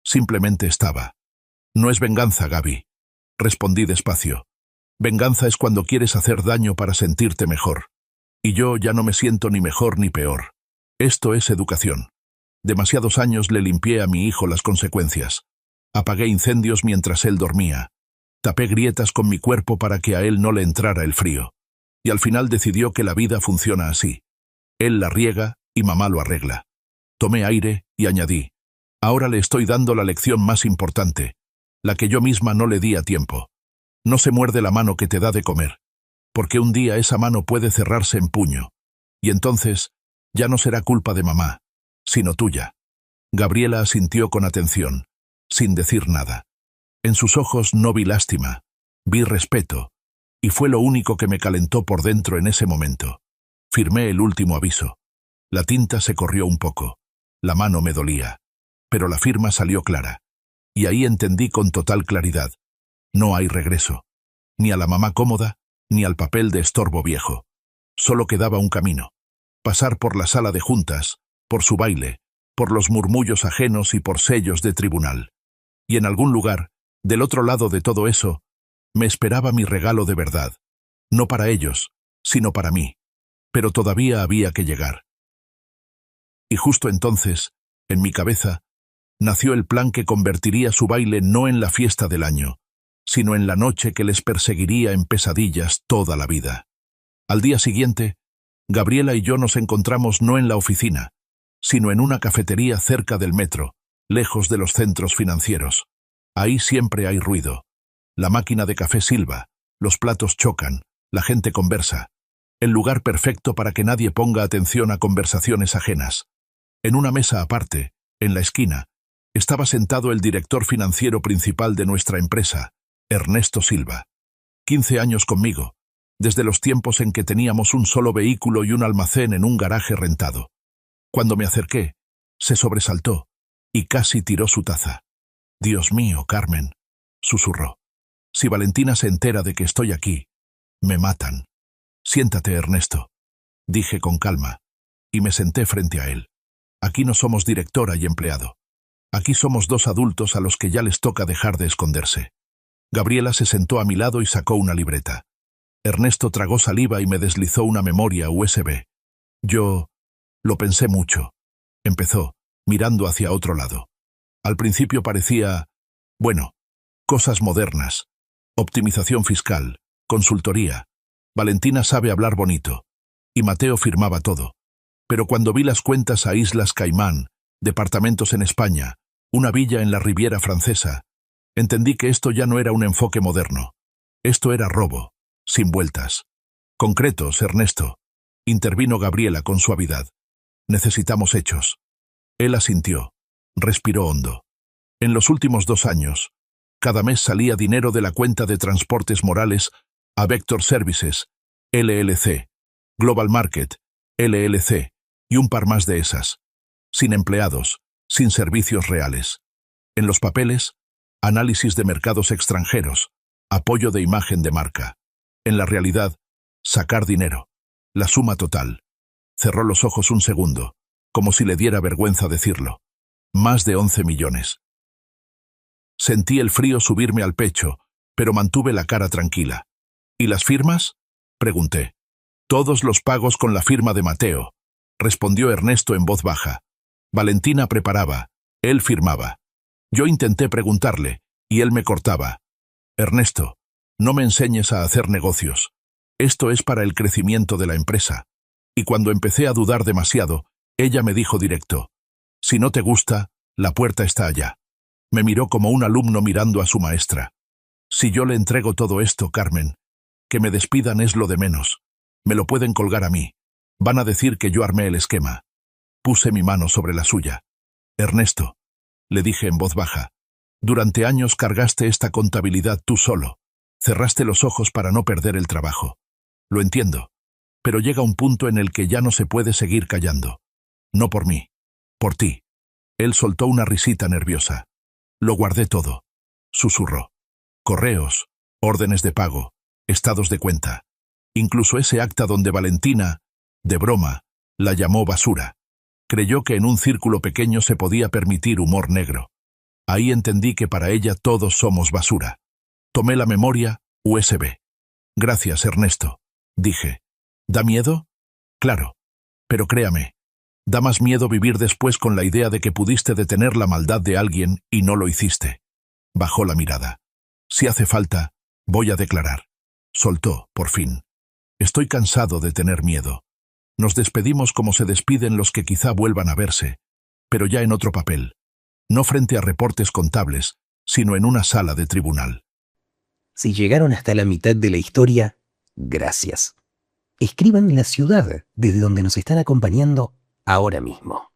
Simplemente estaba. «No es venganza, Gaby», respondí despacio. «Venganza es cuando quieres hacer daño para sentirte mejor. Y yo ya no me siento ni mejor ni peor. Esto es educación. Demasiados años le limpié a mi hijo las consecuencias. Apagué incendios mientras él dormía. Tapé grietas con mi cuerpo para que a él no le entrara el frío. Y al final decidió que la vida funciona así. Él la riega y mamá lo arregla. Tomé aire y añadí: ahora le estoy dando la lección más importante, la que yo misma no le di a tiempo. No se muerde la mano que te da de comer, porque un día esa mano puede cerrarse en puño, y entonces ya no será culpa de mamá, sino tuya. Gabriela asintió con atención, sin decir nada. En sus ojos no vi lástima, vi respeto, y fue lo único que me calentó por dentro en ese momento. Firmé el último aviso. La tinta se corrió un poco, la mano me dolía, pero la firma salió clara. Y ahí entendí con total claridad: no hay regreso, ni a la mamá cómoda, ni al papel de estorbo viejo. Solo quedaba un camino: pasar por la sala de juntas, por su baile, por los murmullos ajenos y por sellos de tribunal. Y en algún lugar, del otro lado de todo eso, me esperaba mi regalo de verdad. No para ellos, sino para mí. Pero todavía había que llegar. Y justo entonces, en mi cabeza, nació el plan que convertiría su baile no en la fiesta del año, sino en la noche que les perseguiría en pesadillas toda la vida. Al día siguiente, Gabriela y yo nos encontramos no en la oficina, sino en una cafetería cerca del metro, lejos de los centros financieros. Ahí siempre hay ruido. La máquina de café silba, los platos chocan, la gente conversa. El lugar perfecto para que nadie ponga atención a conversaciones ajenas. En una mesa aparte, en la esquina, estaba sentado el director financiero principal de nuestra empresa, Ernesto Silva. 15 años conmigo, desde los tiempos en que teníamos un solo vehículo y un almacén en un garaje rentado. Cuando me acerqué, se sobresaltó y casi tiró su taza. «Dios mío, Carmen», susurró. «Si Valentina se entera de que estoy aquí, me matan». «Siéntate, Ernesto», dije con calma, y me senté frente a él. «Aquí no somos directora y empleado. Aquí somos 2 adultos a los que ya les toca dejar de esconderse». Gabriela se sentó a mi lado y sacó una libreta. Ernesto tragó saliva y me deslizó una memoria USB. «Yo lo pensé mucho», empezó, mirando hacia otro lado. «Al principio parecía, bueno, cosas modernas, optimización fiscal, consultoría. Valentina sabe hablar bonito, y Mateo firmaba todo. Pero cuando vi las cuentas a Islas Caimán, departamentos en España, una villa en la Riviera Francesa, entendí que esto ya no era un enfoque moderno. Esto era robo, sin vueltas. Concretos, Ernesto», intervino Gabriela con suavidad. «Necesitamos hechos». Él asintió, respiró hondo. En los últimos 2 años, cada mes salía dinero de la cuenta de transportes morales a Vector Services, LLC, Global Market, LLC, y un par más de esas. Sin empleados, sin servicios reales. En los papeles, análisis de mercados extranjeros, apoyo de imagen de marca. En la realidad, sacar dinero. La suma total. Cerró los ojos un segundo, como si le diera vergüenza decirlo. Más de 11 millones. Sentí el frío subirme al pecho, pero mantuve la cara tranquila. «¿Y las firmas?», pregunté. «Todos los pagos con la firma de Mateo», respondió Ernesto en voz baja. Valentina preparaba, él firmaba. Yo intenté preguntarle, y él me cortaba. Ernesto, no me enseñes a hacer negocios. Esto es para el crecimiento de la empresa. Y cuando empecé a dudar demasiado, ella me dijo directo, si no te gusta, la puerta está allá. Me miró como un alumno mirando a su maestra. Si yo le entrego todo esto, Carmen, que me despidan es lo de menos. Me lo pueden colgar a mí. Van a decir que yo armé el esquema. Puse mi mano sobre la suya. Ernesto, le dije en voz baja, durante años cargaste esta contabilidad tú solo. Cerraste los ojos para no perder el trabajo. Lo entiendo, pero llega un punto en el que ya no se puede seguir callando. No por mí, por ti. Él soltó una risita nerviosa. Lo guardé todo. Susurró. Correos, órdenes de pago, estados de cuenta. Incluso ese acta donde Valentina, de broma, la llamó basura. Creyó que en un círculo pequeño se podía permitir humor negro. Ahí entendí que para ella todos somos basura. Tomé la memoria, USB. Gracias, Ernesto, dije. ¿Da miedo? Claro. Pero créame, da más miedo vivir después con la idea de que pudiste detener la maldad de alguien y no lo hiciste. Bajó la mirada. Si hace falta, voy a declarar. Soltó, por fin. Estoy cansado de tener miedo. Nos despedimos como se despiden los que quizá vuelvan a verse, pero ya en otro papel. No frente a reportes contables, sino en una sala de tribunal. Si llegaron hasta la mitad de la historia, gracias. Escriban la ciudad desde donde nos están acompañando ahora mismo.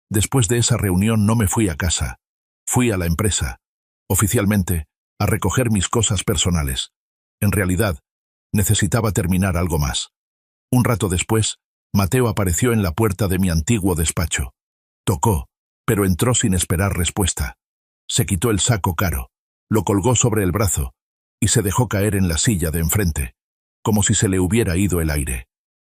Después de esa reunión no me fui a casa. Fui a la empresa, oficialmente, a recoger mis cosas personales. En realidad, necesitaba terminar algo más. Un rato después, Mateo apareció en la puerta de mi antiguo despacho. Tocó, pero entró sin esperar respuesta. Se quitó el saco caro, lo colgó sobre el brazo y se dejó caer en la silla de enfrente, como si se le hubiera ido el aire.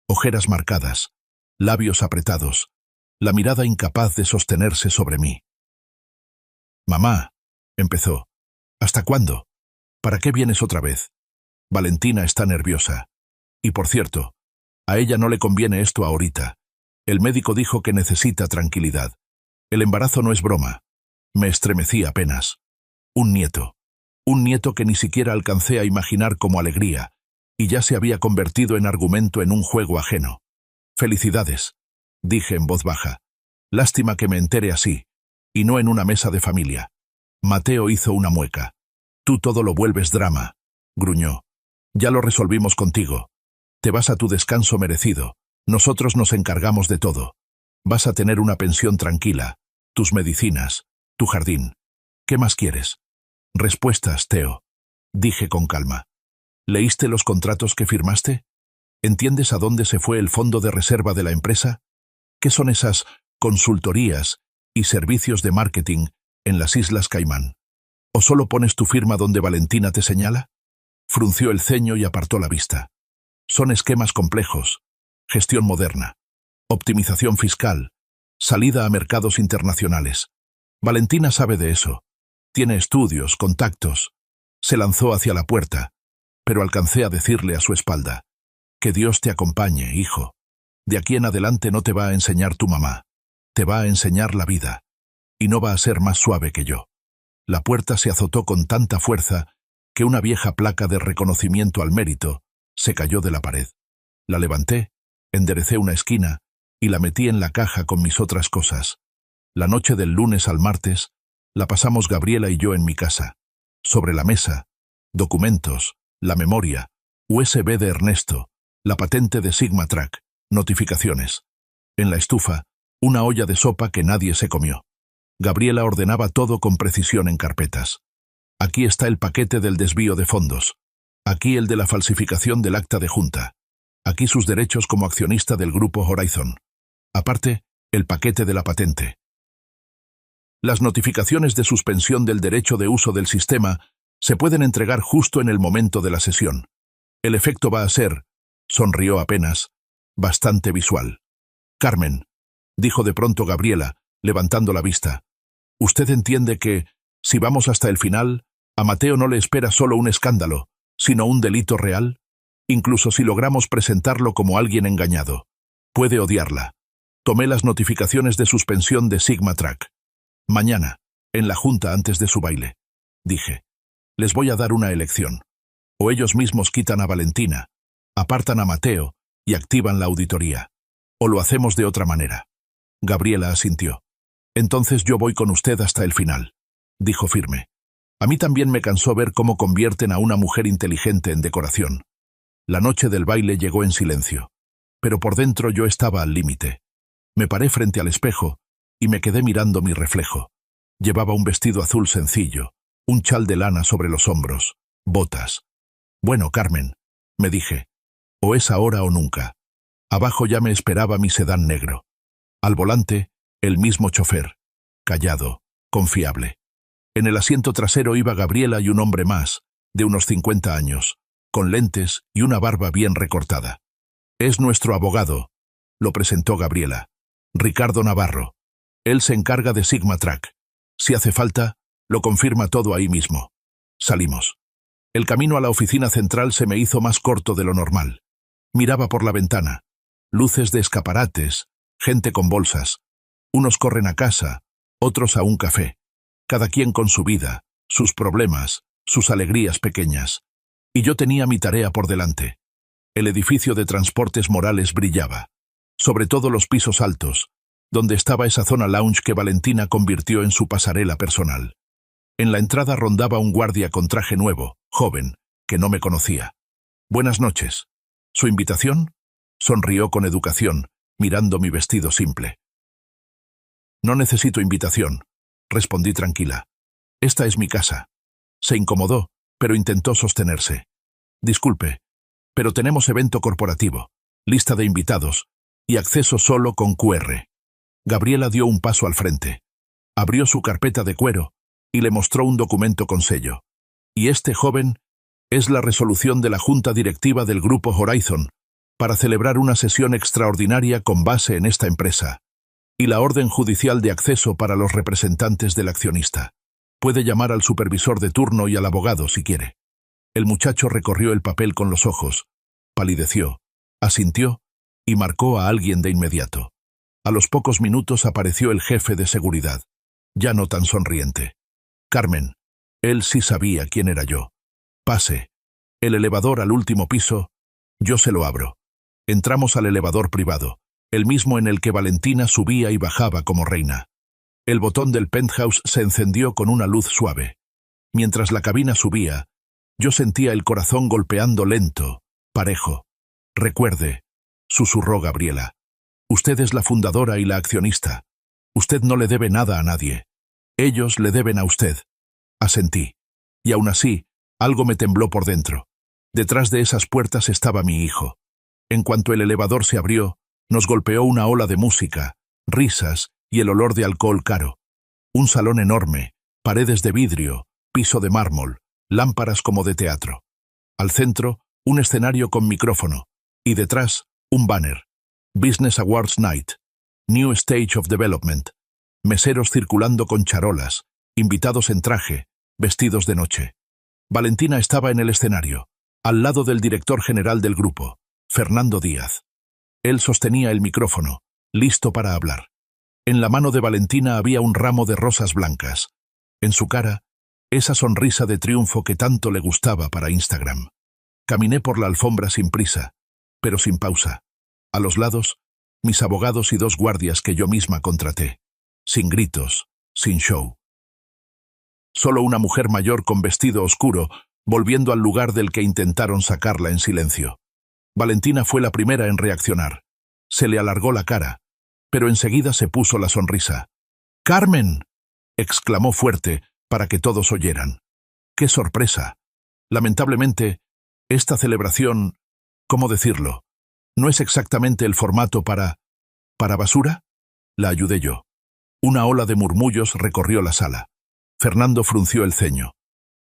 Ojeras marcadas, labios apretados, la mirada incapaz de sostenerse sobre mí. «Mamá», empezó, «¿hasta cuándo? ¿Para qué vienes otra vez? Valentina está nerviosa. Y por cierto, a ella no le conviene esto ahorita. El médico dijo que necesita tranquilidad. El embarazo no es broma». Me estremecí apenas. Un nieto que ni siquiera alcancé a imaginar como alegría, y ya se había convertido en argumento en un juego ajeno. «Felicidades», dije en voz baja. «Lástima que me entere así, y no en una mesa de familia». Mateo hizo una mueca. «Tú todo lo vuelves drama», gruñó. «Ya lo resolvimos contigo. Te vas a tu descanso merecido. Nosotros nos encargamos de todo. Vas a tener una pensión tranquila, tus medicinas, tu jardín. ¿Qué más quieres?» «Respuestas, Teo», dije con calma. «¿Leíste los contratos que firmaste? ¿Entiendes a dónde se fue el fondo de reserva de la empresa? ¿Qué son esas consultorías y servicios de marketing en las Islas Caimán? ¿O solo pones tu firma donde Valentina te señala?» Frunció el ceño y apartó la vista. «Son esquemas complejos, gestión moderna, optimización fiscal, salida a mercados internacionales. Valentina sabe de eso. Tiene estudios, contactos». Se lanzó hacia la puerta, pero alcancé a decirle a su espalda: «Que Dios te acompañe, hijo. De aquí en adelante no te va a enseñar tu mamá. Te va a enseñar la vida. Y no va a ser más suave que yo». La puerta se azotó con tanta fuerza que una vieja placa de reconocimiento al mérito se cayó de la pared. La levanté, enderecé una esquina y la metí en la caja con mis otras cosas. La noche del lunes al martes la pasamos Gabriela y yo en mi casa. Sobre la mesa, documentos, la memoria, USB de Ernesto, la patente de Sigma Track, notificaciones. En la estufa, una olla de sopa que nadie se comió. Gabriela ordenaba todo con precisión en carpetas. Aquí está el paquete del desvío de fondos. Aquí el de la falsificación del acta de junta. Aquí sus derechos como accionista del grupo Horizon. Aparte, el paquete de la patente. Las notificaciones de suspensión del derecho de uso del sistema se pueden entregar justo en el momento de la sesión. El efecto va a ser, sonrió apenas, bastante visual. «Carmen», dijo de pronto Gabriela, levantando la vista, «usted entiende que, si vamos hasta el final, a Mateo no le espera solo un escándalo, sino un delito real, incluso si logramos presentarlo como alguien engañado. Puede odiarla, Tomé las notificaciones de suspensión de Sigma Track. Mañana, en la junta antes de su baile. Dije, les voy a dar una elección. O ellos mismos quitan a Valentina, apartan a Mateo y activan la auditoría. O lo hacemos de otra manera. Gabriela asintió. Entonces yo voy con usted hasta el final, dijo firme. A mí también me cansó ver cómo convierten a una mujer inteligente en decoración. La noche del baile llegó en silencio, pero por dentro yo estaba al límite. Me paré frente al espejo y me quedé mirando mi reflejo. Llevaba un vestido azul sencillo, un chal de lana sobre los hombros, botas. Bueno, Carmen, me dije, o es ahora o nunca. Abajo ya me esperaba mi sedán negro. Al volante, el mismo chofer, callado, confiable. En el asiento trasero iba Gabriela y un hombre más, de unos 50 años, con lentes y una barba bien recortada. Es nuestro abogado, lo presentó Gabriela. Ricardo Navarro. Él se encarga de Sigma Track. Si hace falta, lo confirma todo ahí mismo. Salimos. El camino a la oficina central se me hizo más corto de lo normal. Miraba por la ventana. Luces de escaparates, gente con bolsas. Unos corren a casa, otros a un café. Cada quien con su vida, sus problemas, sus alegrías pequeñas. Y yo tenía mi tarea por delante. El edificio de Transportes Morales brillaba. Sobre todo los pisos altos, donde estaba esa zona lounge que Valentina convirtió en su pasarela personal. En la entrada rondaba un guardia con traje nuevo, joven, que no me conocía. Buenas noches. ¿Su invitación? Sonrió con educación, mirando mi vestido simple. No necesito invitación, respondí tranquila. Esta es mi casa. Se incomodó, pero intentó sostenerse. Disculpe, pero tenemos evento corporativo, lista de invitados, y acceso solo con QR. Gabriela dio un paso al frente. Abrió su carpeta de cuero y le mostró un documento con sello. Y este, joven, es la resolución de la Junta Directiva del Grupo Horizon para celebrar una sesión extraordinaria con base en esta empresa. Y la orden judicial de acceso para los representantes del accionista. Puede llamar al supervisor de turno y al abogado si quiere. El muchacho recorrió el papel con los ojos, palideció, asintió y marcó a alguien de inmediato. A los pocos minutos apareció el jefe de seguridad, ya no tan sonriente. Carmen. Él sí sabía quién era yo. Pase. El elevador al último piso, yo se lo abro. Entramos al elevador privado, el mismo en el que Valentina subía y bajaba como reina. El botón del penthouse se encendió con una luz suave. Mientras la cabina subía, yo sentía el corazón golpeando lento, parejo. Recuerde, susurró Gabriela. Usted es la fundadora y la accionista. Usted no le debe nada a nadie. Ellos le deben a usted. Asentí. Y aún así, algo me tembló por dentro. Detrás de esas puertas estaba mi hijo. En cuanto el elevador se abrió, nos golpeó una ola de música, risas y el olor de alcohol caro. Un salón enorme, paredes de vidrio, piso de mármol, lámparas como de teatro. Al centro, un escenario con micrófono, y detrás, un banner. Business Awards Night. New Stage of Development. Meseros circulando con charolas, invitados en traje, vestidos de noche. Valentina estaba en el escenario, al lado del director general del grupo, Fernando Díaz. Él sostenía el micrófono, listo para hablar. En la mano de Valentina había un ramo de rosas blancas. En su cara, esa sonrisa de triunfo que tanto le gustaba para Instagram. Caminé por la alfombra sin prisa, pero sin pausa. A los lados, mis abogados y 2 guardias que yo misma contraté. Sin gritos, sin show. Solo una mujer mayor con vestido oscuro, volviendo al lugar del que intentaron sacarla en silencio. Valentina fue la primera en reaccionar. Se le alargó la cara, pero enseguida se puso la sonrisa. «¡Carmen!», exclamó fuerte para que todos oyeran. ¡Qué sorpresa! Lamentablemente, esta celebración, ¿cómo decirlo?, no es exactamente el formato ¿para basura? La ayudé yo. Una ola de murmullos recorrió la sala. Fernando frunció el ceño.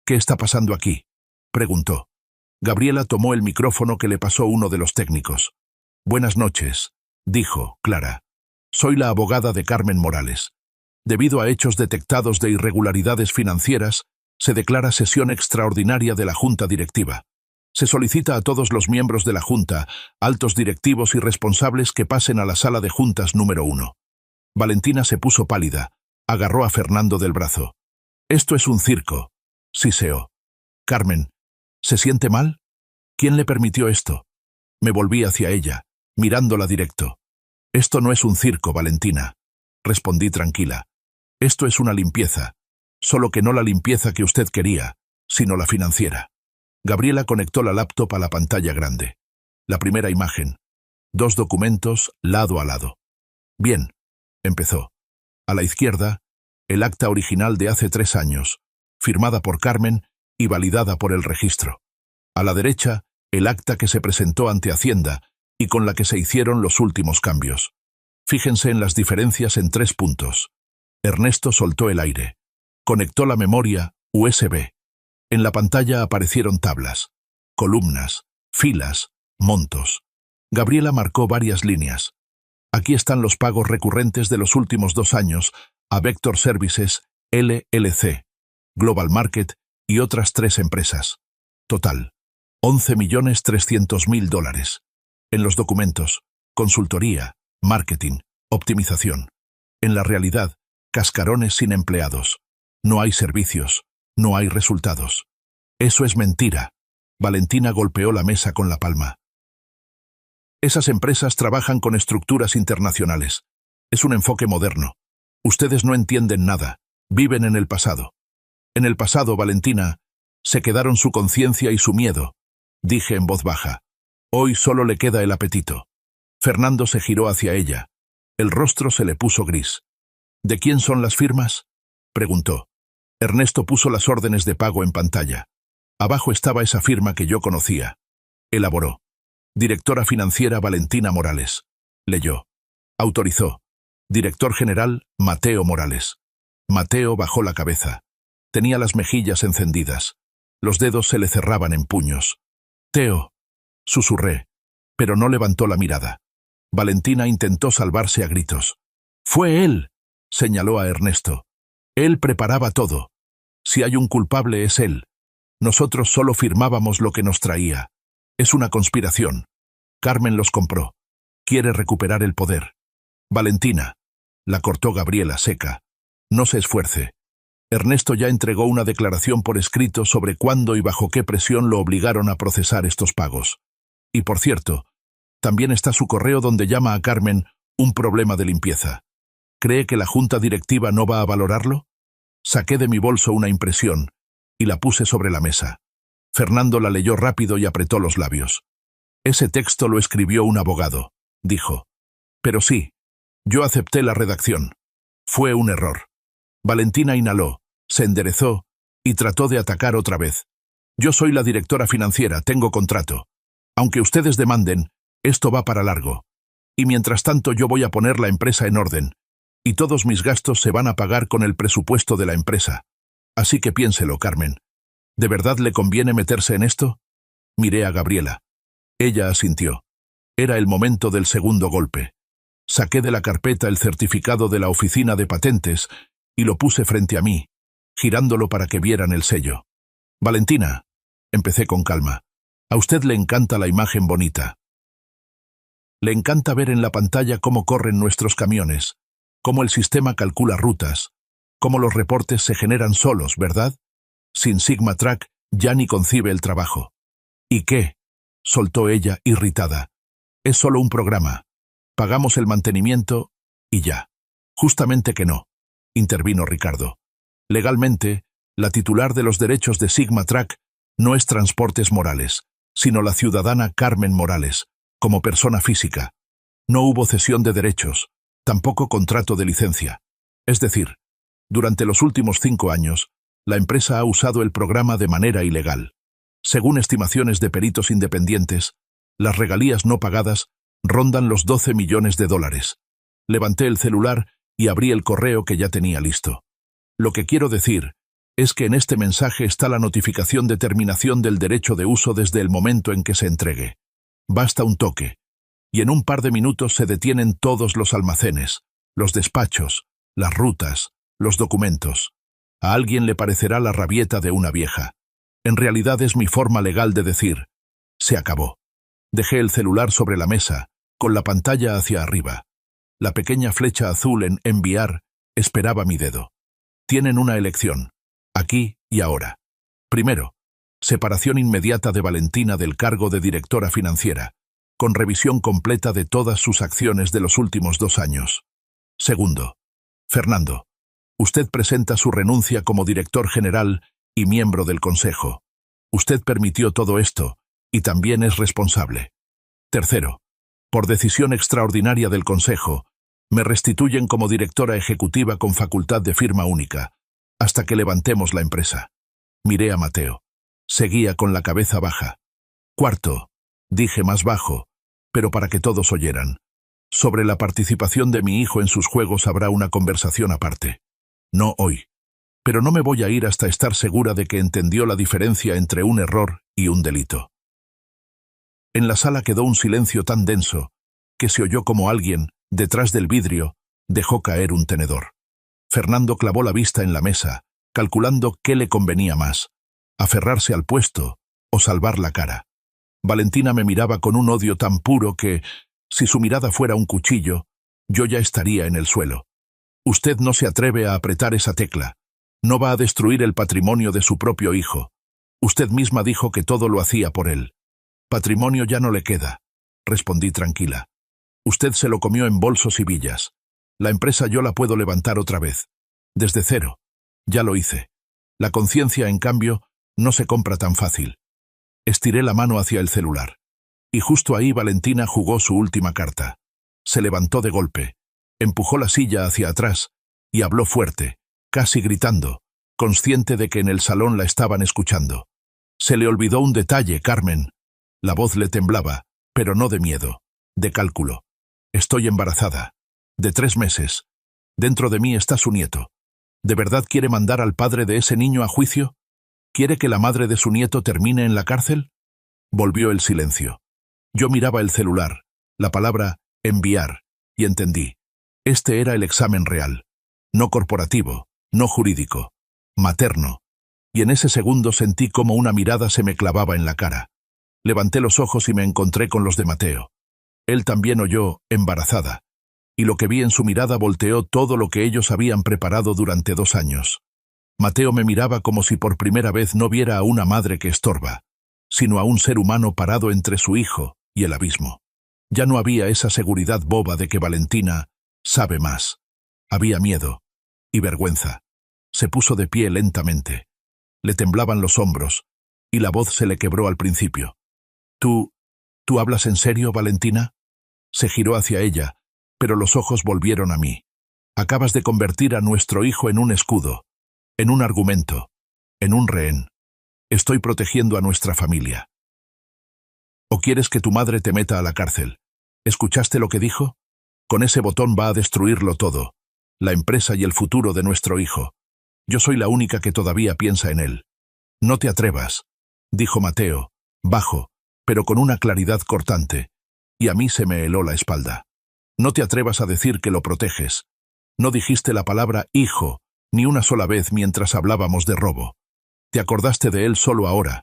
«¿Qué está pasando aquí?», preguntó. Gabriela tomó el micrófono que le pasó uno de los técnicos. «Buenas noches», dijo, clara. «Soy la abogada de Carmen Morales. Debido a hechos detectados de irregularidades financieras, se declara sesión extraordinaria de la Junta Directiva. Se solicita a todos los miembros de la Junta, altos directivos y responsables que pasen a la sala de juntas número 1. Valentina se puso pálida, agarró a Fernando del brazo. «Esto es un circo», siseó. «Carmen, ¿se siente mal? ¿Quién le permitió esto?» Me volví hacia ella, mirándola directo. «Esto no es un circo, Valentina», respondí tranquila. «Esto es una limpieza, solo que no la limpieza que usted quería, sino la financiera». Gabriela conectó la laptop a la pantalla grande. La primera imagen. 2 documentos lado a lado. «Bien», empezó. A la izquierda, el acta original de hace 3 años, firmada por Carmen y validada por el registro. A la derecha, el acta que se presentó ante Hacienda y con la que se hicieron los últimos cambios. Fíjense en las diferencias en 3 puntos. Ernesto soltó el aire. Conectó la memoria USB. En la pantalla aparecieron tablas, columnas, filas, montos. Gabriela marcó varias líneas. Aquí están los pagos recurrentes de los últimos 2 años a Vector Services, LLC, Global Market y otras 3 empresas. Total, $11.300.000. En los documentos, consultoría, marketing, optimización. En la realidad, cascarones sin empleados. No hay servicios, no hay resultados. Eso es mentira. Valentina golpeó la mesa con la palma. Esas empresas trabajan con estructuras internacionales. Es un enfoque moderno. Ustedes no entienden nada. Viven en el pasado. En el pasado, Valentina, se quedaron su conciencia y su miedo. Dije en voz baja. Hoy solo le queda el apetito. Fernando se giró hacia ella. El rostro se le puso gris. ¿De quién son las firmas?, preguntó. Ernesto puso las órdenes de pago en pantalla. Abajo estaba esa firma que yo conocía. Elaboró. Directora financiera Valentina Morales. Leyó. Autorizó. Director general Mateo Morales. Mateo bajó la cabeza. Tenía las mejillas encendidas. Los dedos se le cerraban en puños. «Teo», susurré, pero no levantó la mirada. Valentina intentó salvarse a gritos. «Fue él», señaló a Ernesto. «Él preparaba todo. Si hay un culpable es él. Nosotros solo firmábamos lo que nos traía. Es una conspiración. Carmen los compró. Quiere recuperar el poder». «Valentina», la cortó Gabriela seca. «No se esfuerce. Ernesto ya entregó una declaración por escrito sobre cuándo y bajo qué presión lo obligaron a procesar estos pagos. Y por cierto, también está su correo donde llama a Carmen un problema de limpieza. ¿Cree que la junta directiva no va a valorarlo?» Saqué de mi bolso una impresión y la puse sobre la mesa. Fernando la leyó rápido y apretó los labios. «Ese texto lo escribió un abogado», dijo. «Pero sí, yo acepté la redacción. Fue un error». Valentina inhaló, se enderezó y trató de atacar otra vez. «Yo soy la directora financiera, tengo contrato. Aunque ustedes demanden, esto va para largo. Y mientras tanto yo voy a poner la empresa en orden. Y todos mis gastos se van a pagar con el presupuesto de la empresa. Así que piénselo, Carmen. ¿De verdad le conviene meterse en esto?» Miré a Gabriela. Ella asintió. Era el momento del segundo golpe. Saqué de la carpeta el certificado de la oficina de patentes y lo puse frente a mí, girándolo para que vieran el sello. «Valentina», empecé con calma, «a usted le encanta la imagen bonita. Le encanta ver en la pantalla cómo corren nuestros camiones, cómo el sistema calcula rutas, cómo los reportes se generan solos, ¿verdad? Sin Sigma Track ya ni concibe el trabajo». «¿Y qué?», soltó ella, irritada. «Es solo un programa. Pagamos el mantenimiento y ya». «Justamente que no», intervino Ricardo. «Legalmente, la titular de los derechos de Sigma Track no es Transportes Morales, sino la ciudadana Carmen Morales, como persona física. No hubo cesión de derechos, tampoco contrato de licencia. Es decir, durante los últimos 5 años, la empresa ha usado el programa de manera ilegal. Según estimaciones de peritos independientes, las regalías no pagadas rondan los $12 millones. Levanté el celular y abrí el correo que ya tenía listo. Lo que quiero decir es que en este mensaje está la notificación de terminación del derecho de uso desde el momento en que se entregue. Basta un toque, y en un par de minutos se detienen todos los almacenes, los despachos, las rutas, los documentos. A alguien le parecerá la rabieta de una vieja. En realidad es mi forma legal de decir, Se acabó. Dejé el celular sobre la mesa, con la pantalla hacia arriba. La pequeña flecha azul en enviar esperaba mi dedo. Tienen una elección, aquí y ahora. Primero, separación inmediata de Valentina del cargo de directora financiera, con revisión completa de todas sus acciones de los últimos 2 años. Segundo, Fernando, usted presenta su renuncia como director general y miembro del Consejo. Usted permitió todo esto y también es responsable. Tercero, por decisión extraordinaria del Consejo, me restituyen como directora ejecutiva con facultad de firma única, hasta que levantemos la empresa. Miré a Mateo. Seguía con la cabeza baja. Cuarto, dije más bajo, pero para que todos oyeran. Sobre la participación de mi hijo en sus juegos habrá una conversación aparte. No hoy. Pero no me voy a ir hasta estar segura de que entendió la diferencia entre un error y un delito. En la sala quedó un silencio tan denso que se oyó como alguien, detrás del vidrio, dejó caer un tenedor. Fernando clavó la vista en la mesa, calculando qué le convenía más, aferrarse al puesto o salvar la cara. Valentina me miraba con un odio tan puro que, si su mirada fuera un cuchillo, yo ya estaría en el suelo. Usted no se atreve a apretar esa tecla. No va a destruir el patrimonio de su propio hijo. Usted misma dijo que todo lo hacía por él. Patrimonio ya no le queda, respondí tranquila. Usted se lo comió en bolsos y villas. La empresa yo la puedo levantar otra vez. Desde cero. Ya lo hice. La conciencia, en cambio, no se compra tan fácil. Estiré la mano hacia el celular. Y justo ahí Valentina jugó su última carta. Se levantó de golpe, empujó la silla hacia atrás y habló fuerte, casi gritando, consciente de que en el salón la estaban escuchando. Se le olvidó un detalle, Carmen. La voz le temblaba, pero no de miedo, de cálculo. Estoy embarazada. De 3 meses. Dentro de mí está su nieto. ¿De verdad quiere mandar al padre de ese niño a juicio? ¿Quiere que la madre de su nieto termine en la cárcel? Volvió el silencio. Yo miraba el celular, la palabra enviar, y entendí. Este era el examen real. No corporativo, no jurídico, materno. Y en ese segundo sentí como una mirada se me clavaba en la cara. Levanté los ojos y me encontré con los de Mateo. Él también oyó, embarazada. Y lo que vi en su mirada volteó todo lo que ellos habían preparado durante 2 años. Mateo me miraba como si por primera vez no viera a una madre que estorba, sino a un ser humano parado entre su hijo y el abismo. Ya no había esa seguridad boba de que Valentina sabe más. Había miedo y vergüenza. Se puso de pie lentamente. Le temblaban los hombros y la voz se le quebró al principio. ¿Tú hablas en serio, Valentina? Se giró hacia ella, pero los ojos volvieron a mí. Acabas de convertir a nuestro hijo en un escudo, en un argumento, en un rehén. Estoy protegiendo a nuestra familia. ¿O quieres que tu madre te meta a la cárcel? ¿Escuchaste lo que dijo? Con ese botón va a destruirlo todo, la empresa y el futuro de nuestro hijo. Yo soy la única que todavía piensa en él. No te atrevas, dijo Mateo, bajo, pero con una claridad cortante, y a mí se me heló la espalda. No te atrevas a decir que lo proteges. No dijiste la palabra hijo ni una sola vez mientras hablábamos de robo. Te acordaste de él solo ahora,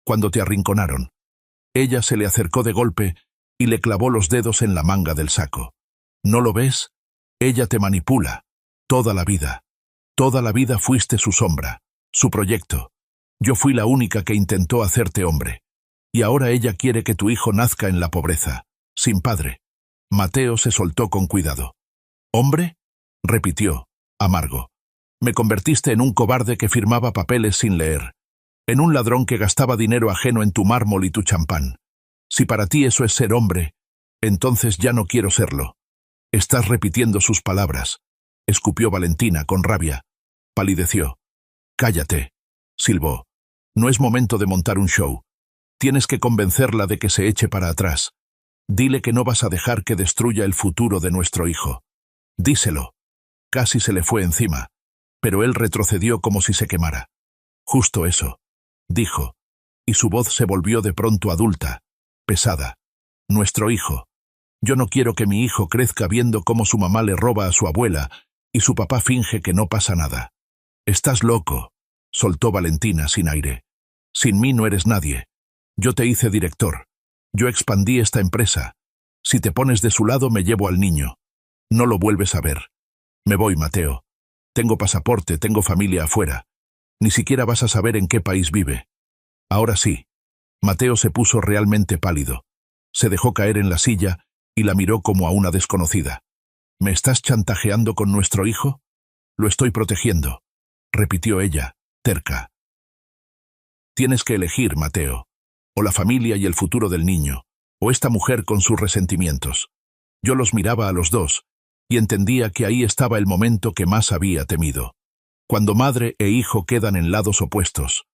cuando te arrinconaron. Ella se le acercó de golpe y le clavó los dedos en la manga del saco. ¿No lo ves? Ella te manipula. Toda la vida. Toda la vida fuiste su sombra, su proyecto. Yo fui la única que intentó hacerte hombre. Y ahora ella quiere que tu hijo nazca en la pobreza, sin padre. Mateo se soltó con cuidado. ¿Hombre? Repitió, amargo. Me convertiste en un cobarde que firmaba papeles sin leer, en un ladrón que gastaba dinero ajeno en tu mármol y tu champán. Si para ti eso es ser hombre, entonces ya no quiero serlo. Estás repitiendo sus palabras, escupió Valentina con rabia. Palideció. Cállate, silbó. No es momento de montar un show. Tienes que convencerla de que se eche para atrás. Dile que no vas a dejar que destruya el futuro de nuestro hijo. Díselo. Casi se le fue encima, pero él retrocedió como si se quemara. Justo eso, dijo, y su voz se volvió de pronto adulta, pesada. Nuestro hijo. Yo no quiero que mi hijo crezca viendo cómo su mamá le roba a su abuela y su papá finge que no pasa nada. Estás loco, soltó Valentina sin aire. Sin mí no eres nadie. Yo te hice director. Yo expandí esta empresa. Si te pones de su lado, me llevo al niño. No lo vuelves a ver. Me voy, Mateo. Tengo pasaporte, tengo familia afuera. Ni siquiera vas a saber en qué país vive. Ahora sí. Mateo se puso realmente pálido. Se dejó caer en la silla y la miró como a una desconocida. ¿Me estás chantajeando con nuestro hijo? Lo estoy protegiendo, repitió ella, terca. Tienes que elegir, Mateo. O la familia y el futuro del niño, o esta mujer con sus resentimientos. Yo los miraba a los dos, y entendía que ahí estaba el momento que más había temido. Cuando madre e hijo quedan en lados opuestos,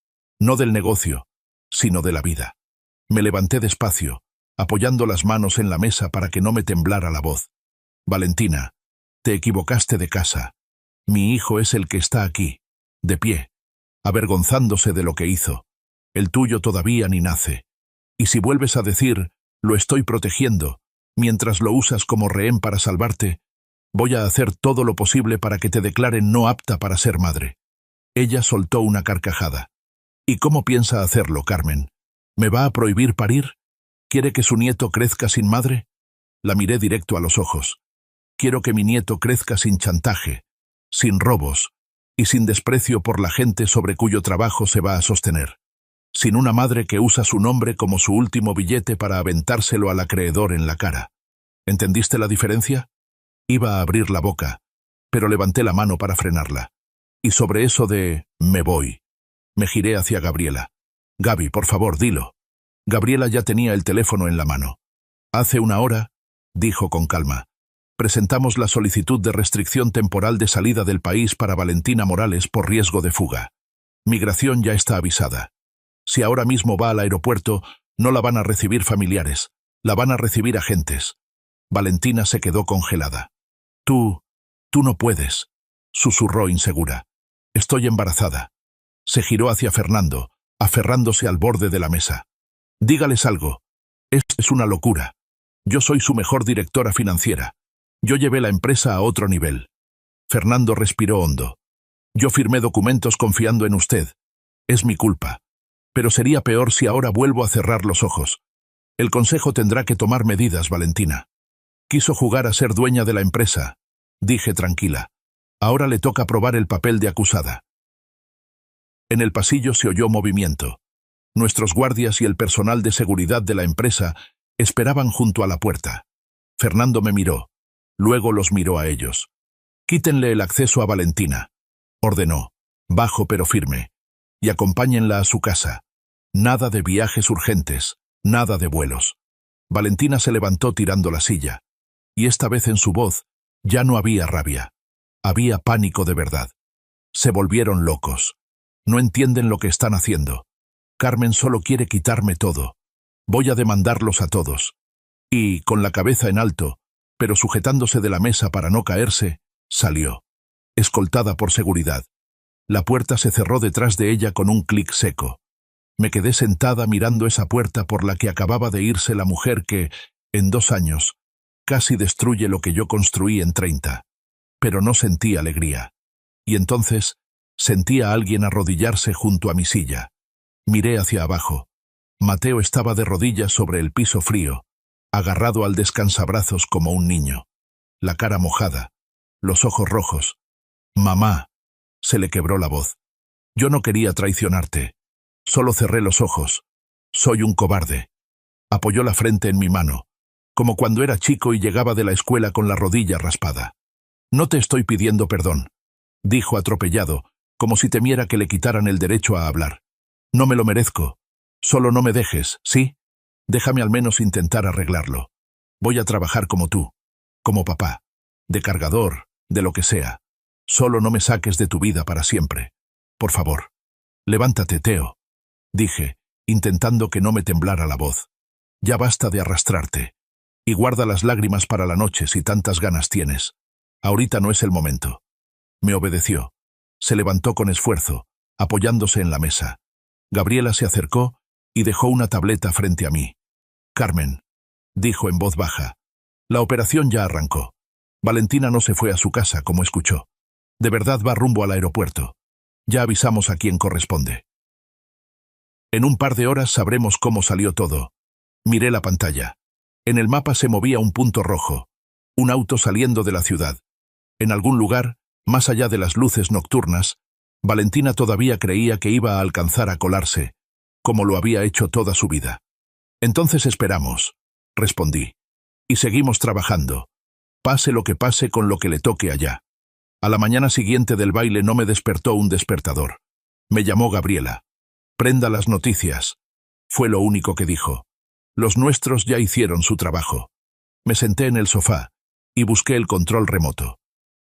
no del negocio, sino de la vida. Me levanté despacio, apoyando las manos en la mesa para que no me temblara la voz. Valentina, te equivocaste de casa. Mi hijo es el que está aquí, de pie, avergonzándose de lo que hizo. El tuyo todavía ni nace. Y si vuelves a decir, lo estoy protegiendo, mientras lo usas como rehén para salvarte, voy a hacer todo lo posible para que te declaren no apta para ser madre. Ella soltó una carcajada. ¿Y cómo piensa hacerlo, Carmen? ¿Me va a prohibir parir? ¿Quiere que su nieto crezca sin madre? La miré directo a los ojos. Quiero que mi nieto crezca sin chantaje, sin robos y sin desprecio por la gente sobre cuyo trabajo se va a sostener. Sin una madre que usa su nombre como su último billete para aventárselo al acreedor en la cara. ¿Entendiste la diferencia? Iba a abrir la boca, pero levanté la mano para frenarla. Y sobre eso de «me voy», me giré hacia Gabriela. «Gaby, por favor, dilo». Gabriela ya tenía el teléfono en la mano. «Hace una hora», dijo con calma, «presentamos la solicitud de restricción temporal de salida del país para Valentina Morales por riesgo de fuga. Migración ya está avisada. Si ahora mismo va al aeropuerto, no la van a recibir familiares, la van a recibir agentes». Valentina se quedó congelada. Tú no puedes», susurró insegura. «Estoy embarazada». Se giró hacia Fernando, aferrándose al borde de la mesa. «Dígales algo. Esto es una locura. Yo soy su mejor directora financiera. Yo llevé la empresa a otro nivel». Fernando respiró hondo. «Yo firmé documentos confiando en usted. Es mi culpa. Pero sería peor si ahora vuelvo a cerrar los ojos. El consejo tendrá que tomar medidas, Valentina. Quiso jugar a ser dueña de la empresa», dije tranquila. «Ahora le toca probar el papel de acusada». En el pasillo se oyó movimiento. Nuestros guardias y el personal de seguridad de la empresa esperaban junto a la puerta. Fernando me miró. Luego los miró a ellos. «Quítenle el acceso a Valentina», ordenó, bajo pero firme, «y acompáñenla a su casa. Nada de viajes urgentes, nada de vuelos». Valentina se levantó tirando la silla. Y esta vez en su voz ya no había rabia. Había pánico de verdad. Se volvieron locos. No entienden lo que están haciendo. Carmen solo quiere quitarme todo. Voy a demandarlos a todos. Y, con la cabeza en alto, pero sujetándose de la mesa para no caerse, salió, escoltada por seguridad. La puerta se cerró detrás de ella con un clic seco. Me quedé sentada mirando esa puerta por la que acababa de irse la mujer que, en 2 años, casi destruye lo que yo construí en 30. Pero no sentí alegría. Y entonces sentí a alguien arrodillarse junto a mi silla. Miré hacia abajo. Mateo estaba de rodillas sobre el piso frío, agarrado al descansabrazos como un niño. La cara mojada, los ojos rojos. «Mamá», se le quebró la voz. «Yo no quería traicionarte. Solo cerré los ojos. Soy un cobarde». Apoyó la frente en mi mano, como cuando era chico y llegaba de la escuela con la rodilla raspada. «No te estoy pidiendo perdón», dijo atropellado, como si temiera que le quitaran el derecho a hablar. «No me lo merezco. Solo no me dejes, ¿sí? Déjame al menos intentar arreglarlo. Voy a trabajar como tú, como papá, de cargador, de lo que sea. Solo no me saques de tu vida para siempre. Por favor. Levántate, Teo», dije, intentando que no me temblara la voz. «Ya basta de arrastrarte. Y guarda las lágrimas para la noche si tantas ganas tienes. Ahorita no es el momento». Me obedeció. Se levantó con esfuerzo, apoyándose en la mesa. Gabriela se acercó y dejó una tableta frente a mí. «Carmen», dijo en voz baja, «la operación ya arrancó. Valentina no se fue a su casa, como escuchó. De verdad va rumbo al aeropuerto. Ya avisamos a quien corresponde». En un par de horas sabremos cómo salió todo. Miré la pantalla. En el mapa se movía un punto rojo. Un auto saliendo de la ciudad. En algún lugar, más allá de las luces nocturnas, Valentina todavía creía que iba a alcanzar a colarse, como lo había hecho toda su vida. Entonces esperamos, respondí. Y seguimos trabajando. Pase lo que pase con lo que le toque allá. A la mañana siguiente del baile no me despertó un despertador. Me llamó Gabriela. Prenda las noticias. Fue lo único que dijo. Los nuestros ya hicieron su trabajo. Me senté en el sofá y busqué el control remoto.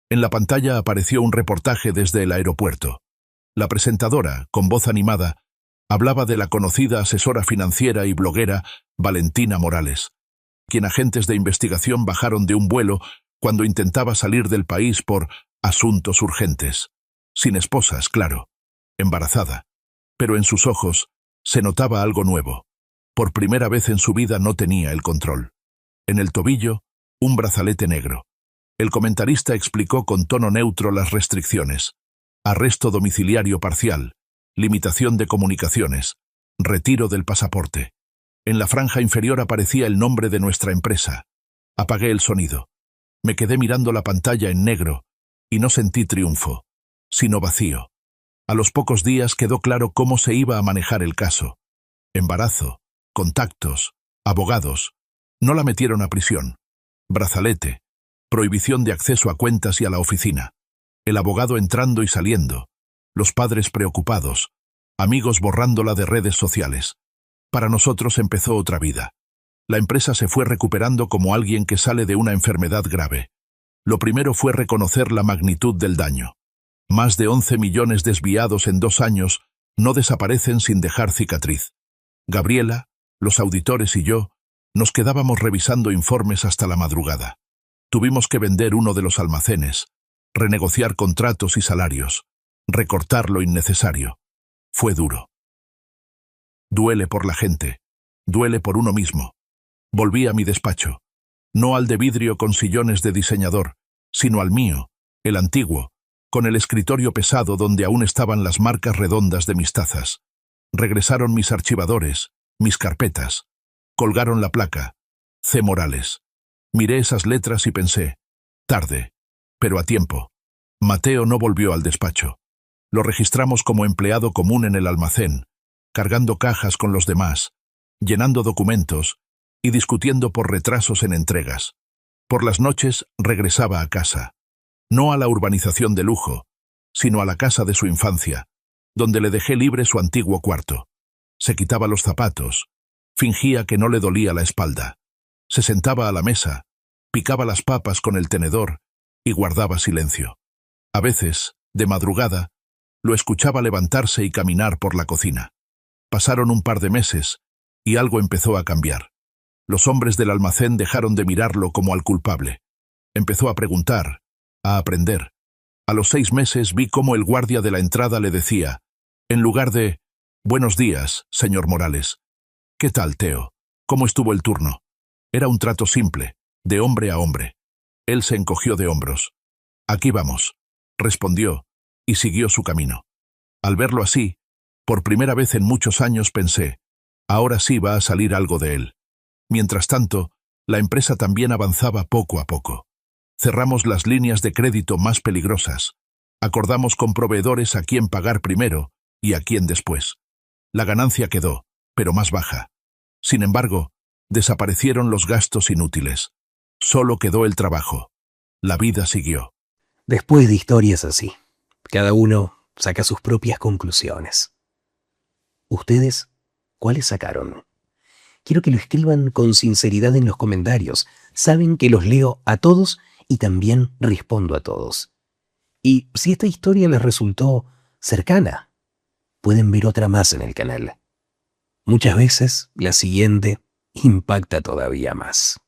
En la pantalla apareció un reportaje desde el aeropuerto. La presentadora, con voz animada, hablaba de la conocida asesora financiera y bloguera Valentina Morales, quien agentes de investigación bajaron de un vuelo cuando intentaba salir del país por asuntos urgentes. Sin esposas, claro. Embarazada. Pero en sus ojos se notaba algo nuevo. Por primera vez en su vida no tenía el control. En el tobillo, un brazalete negro. El comentarista explicó con tono neutro las restricciones. Arresto domiciliario parcial, limitación de comunicaciones, retiro del pasaporte. En la franja inferior aparecía el nombre de nuestra empresa. Apagué el sonido. Me quedé mirando la pantalla en negro y no sentí triunfo, sino vacío. A los pocos días quedó claro cómo se iba a manejar el caso. Embarazo, contactos, abogados. No la metieron a prisión. Brazalete, prohibición de acceso a cuentas y a la oficina. El abogado entrando y saliendo. Los padres preocupados. Amigos borrándola de redes sociales. Para nosotros empezó otra vida. La empresa se fue recuperando como alguien que sale de una enfermedad grave. Lo primero fue reconocer la magnitud del daño. Más de 11 millones desviados en 2 años no desaparecen sin dejar cicatriz. Gabriela, los auditores y yo nos quedábamos revisando informes hasta la madrugada. Tuvimos que vender uno de los almacenes, renegociar contratos y salarios, recortar lo innecesario. Fue duro. Duele por la gente, duele por uno mismo. Volví a mi despacho, no al de vidrio con sillones de diseñador, sino al mío, el antiguo, con el escritorio pesado donde aún estaban las marcas redondas de mis tazas. Regresaron mis archivadores, mis carpetas. Colgaron la placa, C. Morales. Miré esas letras y pensé, tarde, pero a tiempo. Mateo no volvió al despacho. Lo registramos como empleado común en el almacén, cargando cajas con los demás, llenando documentos y discutiendo por retrasos en entregas. Por las noches regresaba a casa, no a la urbanización de lujo, sino a la casa de su infancia, donde le dejé libre su antiguo cuarto. Se quitaba los zapatos, fingía que no le dolía la espalda. Se sentaba a la mesa, picaba las papas con el tenedor y guardaba silencio. A veces, de madrugada, lo escuchaba levantarse y caminar por la cocina. Pasaron un par de meses y algo empezó a cambiar. Los hombres del almacén dejaron de mirarlo como al culpable. Empezó a preguntar, a aprender. A los 6 meses vi cómo el guardia de la entrada le decía, en lugar de «Buenos días, señor Morales». «¿Qué tal, Teo? ¿Cómo estuvo el turno?» Era un trato simple, de hombre a hombre. Él se encogió de hombros. «Aquí vamos», respondió, y siguió su camino. Al verlo así, por primera vez en muchos años pensé, ahora sí va a salir algo de él. Mientras tanto, la empresa también avanzaba poco a poco. Cerramos las líneas de crédito más peligrosas. Acordamos con proveedores a quién pagar primero y a quién después. La ganancia quedó, pero más baja. Sin embargo, desaparecieron los gastos inútiles. Solo quedó el trabajo. La vida siguió. Después de historias así, cada uno saca sus propias conclusiones. ¿Ustedes cuáles sacaron? Quiero que lo escriban con sinceridad en los comentarios. Saben que los leo a todos y también respondo a todos. Y si esta historia les resultó cercana, pueden ver otra más en el canal. Muchas veces la siguiente impacta todavía más.